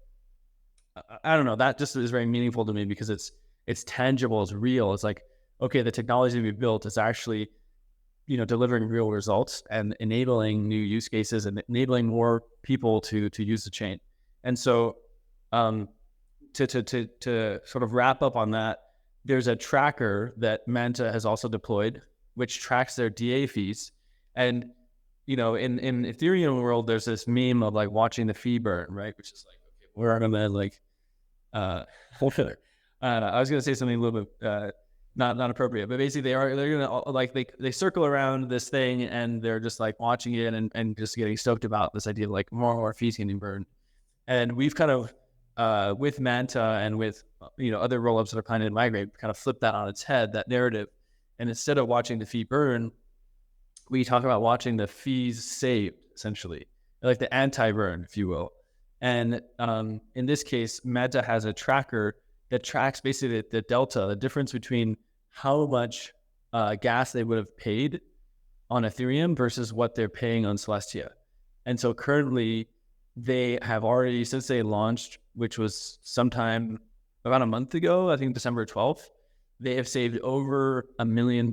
I don't know, that just is very meaningful to me, because it's tangible, it's real. It's okay, the technology we built is actually delivering real results and enabling new use cases and enabling more people to use the chain. And so to sort of wrap up on that, there's a tracker that Manta has also deployed, which tracks their DA fees. And, in Ethereum world, there's this meme of watching the fee burn, right? Which is okay, where am I I was going to say something a little bit not appropriate, but basically they're going to they circle around this thing, and they're just watching it and just getting stoked about this idea of more and more fees getting burned. And we've kind of, with Manta and with, other rollups that are planning to migrate, kind of flip that on its head, that narrative. And instead of watching the fee burn, we talk about watching the fees saved, essentially, the anti-burn, if you will. And in this case, Manta has a tracker that tracks basically the delta, the difference between how much gas they would have paid on Ethereum versus what they're paying on Celestia. And so currently, they have already, since they launched, which was sometime about a month ago, I think December 12th, they have saved over $1 million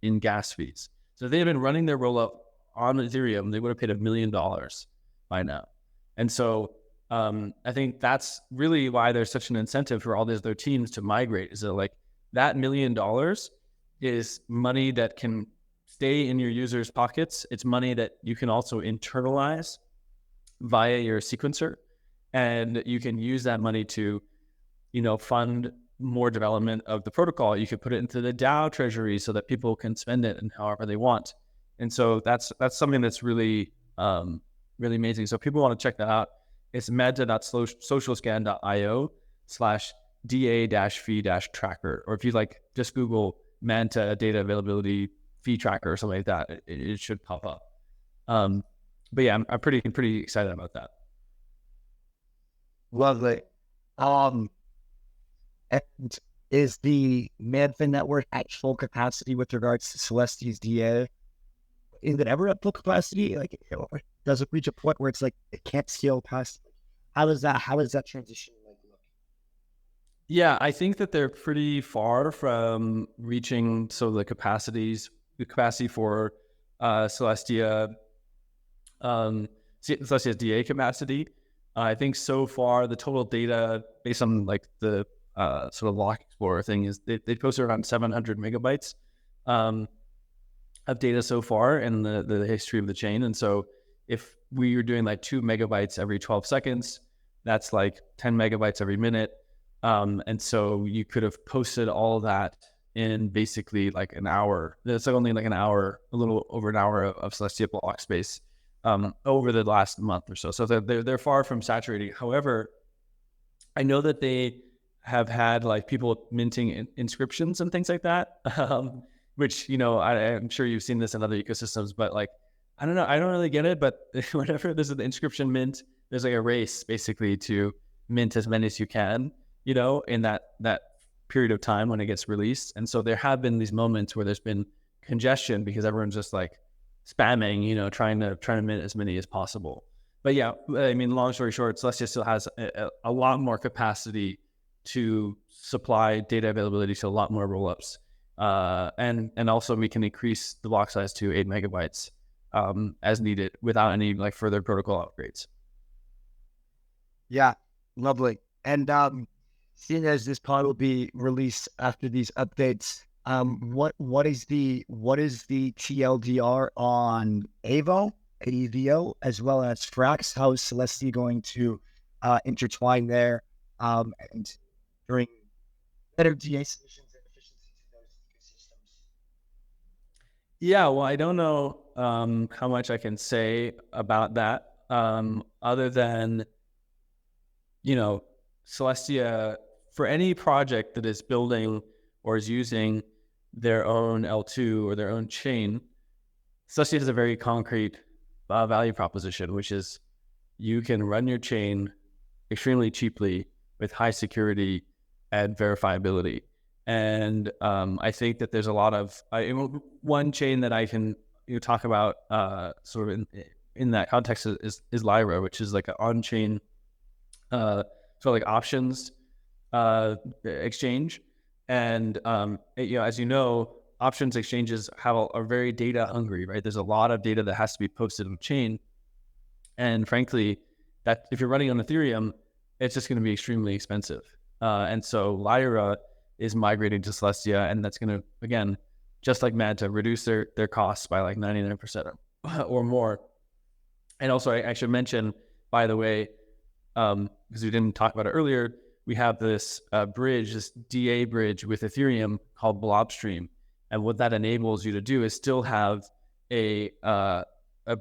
in gas fees. So if they had been running their rollup on Ethereum, they would have paid $1 million by now. And so I think that's really why there's such an incentive for all these other teams to migrate, is that that $1 million is money that can stay in your users' pockets. It's money that you can also internalize via your sequencer, and you can use that money to, fund more development of the protocol. You could put it into the DAO treasury so that people can spend it and however they want. And so that's something that's really, really amazing. So if people want to check that out, it's meta.socialscan.io DA-fee-tracker, or if you like just Google Manta data availability fee tracker or something like that, it should pop up. But yeah, I'm pretty excited about that. Lovely. And is the Manta network at full capacity with regards to Celestia's DA? Is it ever at full capacity? Like, does it reach a point where it's like it can't scale past? How does that transition like look? Yeah, I think that they're pretty far from reaching the capacity for Celestia, Celestia's DA capacity. I think so far the total data based on like the sort of Lock Explorer thing is they posted around 700 megabytes of data so far in the history of the chain. And so if we were doing like 2 megabytes every 12 seconds, that's like 10 megabytes every minute. And so you could have posted all of that in basically like an hour. It's like only like an hour, a little over an hour of Celestia block space over the last month or so. So they're far from saturating. However, I know that they have had like people minting inscriptions and things like that, which, you know, I'm sure you've seen this in other ecosystems, but like, I don't know, I don't really get it, but whenever there's an inscription mint, there's like a race basically to mint as many as you can, you know, in that period of time when it gets released. And so there have been these moments where there's been congestion because everyone's just like spamming, you know, trying to mint as many as possible. But yeah, I mean, long story short, Celestia still has a lot more capacity to supply data availability to a lot more rollups. And also we can increase the block size to 8 megabytes as needed without any like further protocol upgrades. Yeah, lovely. And seeing as this pod will be released after these updates, what is the TLDR on AEVO, as well as Frax? How is Celestia going to intertwine there and bring better DA solutions and efficiency to those ecosystems? Yeah, well, I don't know how much I can say about that other than, you know, Celestia, for any project that is building or is using their own L2 or their own chain, Celestia has a very concrete value proposition, which is you can run your chain extremely cheaply with high security and verifiability. And I think that there's a lot of one chain that I can talk about sort of in that context is Lyra, which is like an on-chain sort of like options exchange. And as you know, options exchanges are very data hungry, right? There's a lot of data that has to be posted on chain, and frankly, that if you're running on Ethereum, it's just going to be extremely expensive. And so Lyra is migrating to Celestia, and that's going to, again, just like Manta, reduce their costs by like 99% or more. And also, I should mention, by the way, because we didn't talk about it earlier, we have this bridge, this DA bridge with Ethereum called Blobstream. And what that enables you to do is still have a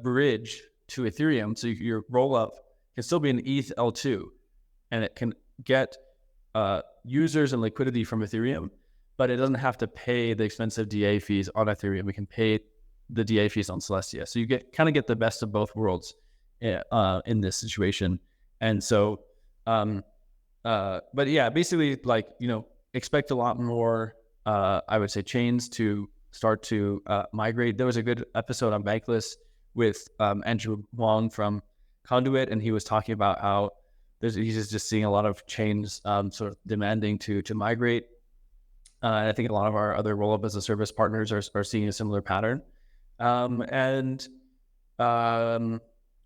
bridge to Ethereum. So your rollup can still be an ETH L2, and it can get users and liquidity from Ethereum, but it doesn't have to pay the expensive DA fees on Ethereum. We can pay the DA fees on Celestia. So you kind of get the best of both worlds in this situation. And so, but yeah, basically, like, expect a lot more, I would say, chains to start to migrate. There was a good episode on Bankless with Andrew Wong from Conduit, and he was talking about how he's just seeing a lot of chains sort of demanding to migrate. And I think a lot of our other rollup as a service partners are seeing a similar pattern.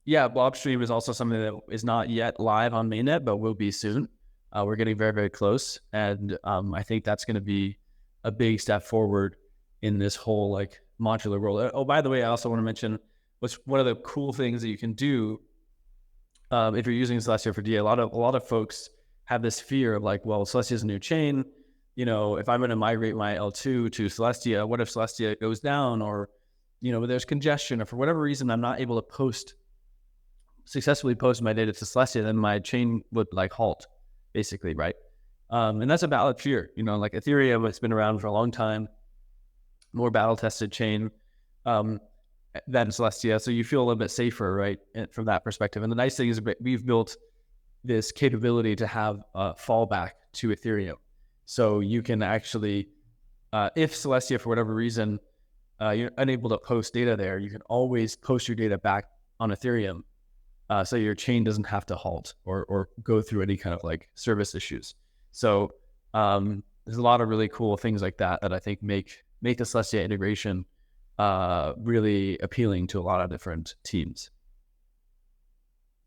Yeah, Blobstream is also something that is not yet live on mainnet, but will be soon. We're getting very, very close. And I think that's going to be a big step forward in this whole like modular rollup. Oh, by the way, I also want to mention what's one of the cool things that you can do if you're using Celestia for DA. A lot of folks have this fear of like, well, Celestia is a new chain. If I'm going to migrate my L2 to Celestia, what if Celestia goes down, or there's congestion, or for whatever reason I'm not able to successfully post my data to Celestia, then my chain would like halt, basically, right? And that's a valid fear. Like Ethereum, it's been around for a long time, more battle tested chain than Celestia. So you feel a little bit safer, right? From that perspective. And the nice thing is we've built this capability to have a fallback to Ethereum. So you can actually, if Celestia, for whatever reason, you're unable to post data there, you can always post your data back on Ethereum. So your chain doesn't have to halt or go through any kind of like service issues. So there's a lot of really cool things like that I think make the Celestia integration really appealing to a lot of different teams.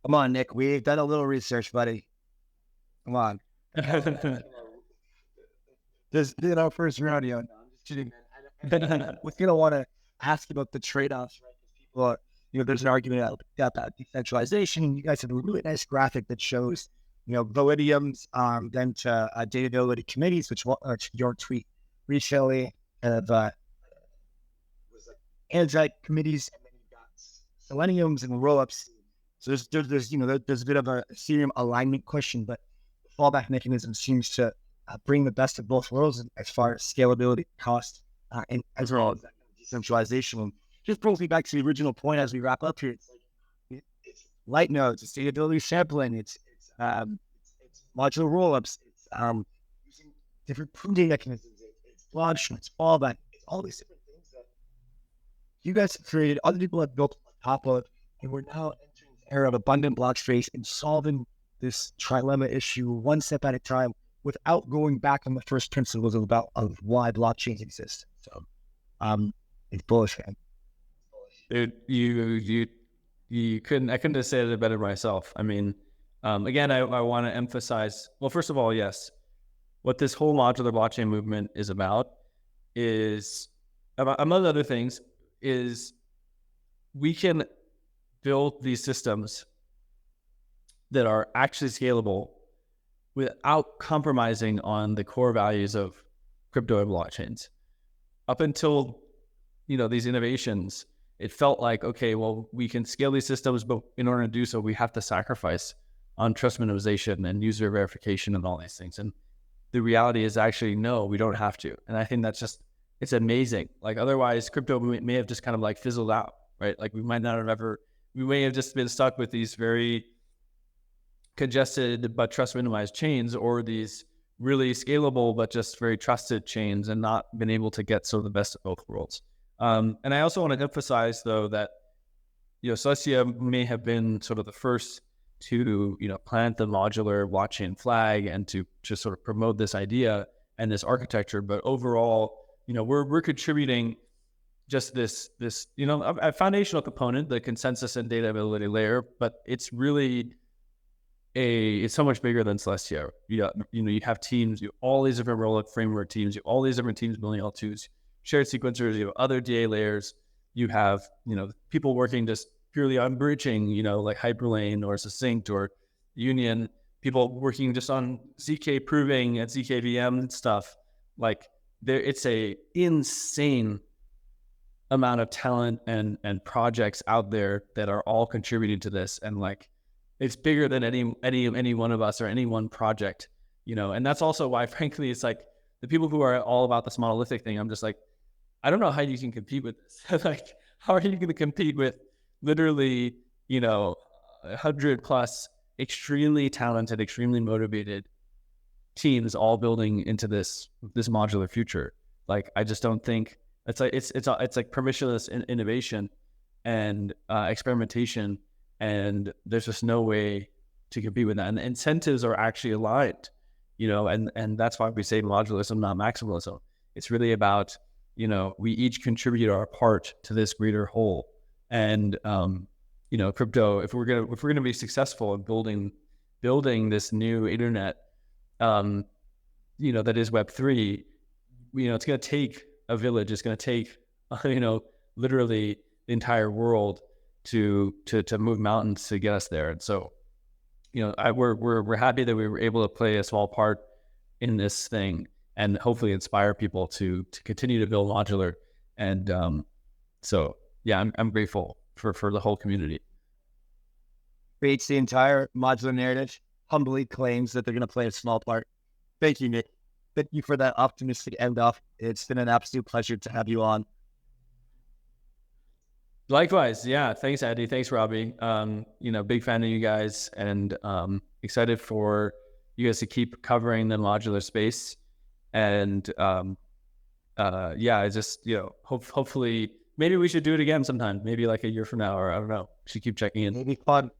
Come on, Nick. We've done a little research, buddy. Come on. This is our first rodeo. No, I'm just kidding. We're gonna want to ask about the trade-offs, right? Because people are, there's an argument about decentralization. You guys have a really nice graphic that shows, Validium's then to data committees, which your tweet recently of was like anti committees, and then you got seleniums and rollups. So there's a bit of a Ethereum alignment question, but the fallback mechanism seems to bring the best of both worlds as far as scalability, cost, and as well as decentralization. And just brings me back to the original point as we wrap up here. It's like it's light nodes, it's data sampling, it's modular rollups, it's using different proving mechanisms, it's blockchain, it's fallback, it's all these different things that you guys have created, other people have built on top of, and we're now entering this era of abundant block space and solving this trilemma issue one step at a time without going back on the first principles of why blockchains exist. So it's bullish, man. Dude, you couldn't, I couldn't have said it better myself. I mean, again, I want to emphasize, well, first of all, yes, what this whole modular blockchain movement is about is, among other things, is we can build these systems that are actually scalable without compromising on the core values of crypto and blockchains. Up until, these innovations, it felt like, okay, well, we can scale these systems, but in order to do so, we have to sacrifice on trust minimization and user verification and all these things. And the reality is actually, no, we don't have to. And I think that's just, it's amazing. Like otherwise, crypto may have just kind of like fizzled out, right? Like we may have just been stuck with these very congested but trust minimized chains, or these really scalable but just very trusted chains, and not been able to get sort of the best of both worlds. And I also want to emphasize though that Celestia may have been sort of the first to plant the modular blockchain flag and to just sort of promote this idea and this architecture, but overall we're contributing just this a foundational component, the consensus and data availability layer, but it's really it's so much bigger than Celestia. You have teams, you have all these different rollup framework teams, you have all these different teams building L2s, shared sequencers, you have other DA layers, you have, people working just purely on bridging, like Hyperlane or Succinct or Union, people working just on ZK proving and ZKVM stuff. Like it's a insane amount of talent and projects out there that are all contributing to this. And like, it's bigger than any one of us or any one project, and that's also why, frankly, it's like the people who are all about this monolithic thing, I'm just like, I don't know how you can compete with this. Like, how are you going to compete with literally, 100 plus extremely talented, extremely motivated teams all building into this modular future? Like, I just don't think it's like permissionless innovation and experimentation. And there's just no way to compete with that. And the incentives are actually aligned, and that's why we say modularism, not maximalism. It's really about, we each contribute our part to this greater whole. And, crypto, if we're gonna be successful in building this new internet, that is Web3, it's going to take a village. It's going to take, literally the entire world to move mountains to get us there. And so, we're happy that we were able to play a small part in this thing and hopefully inspire people to continue to build modular. And so, yeah, I'm grateful for the whole community. Creates the entire modular narrative, humbly claims that they're going to play a small part. Thank you, Nick. Thank you for that optimistic end off. It's been an absolute pleasure to have you on. Likewise, yeah. Thanks, Eddie. Thanks, Robbie. Big fan of you guys, and excited for you guys to keep covering the modular space. And I just hopefully maybe we should do it again sometime. Maybe like a year from now, or I don't know. We should keep checking in. Maybe fun.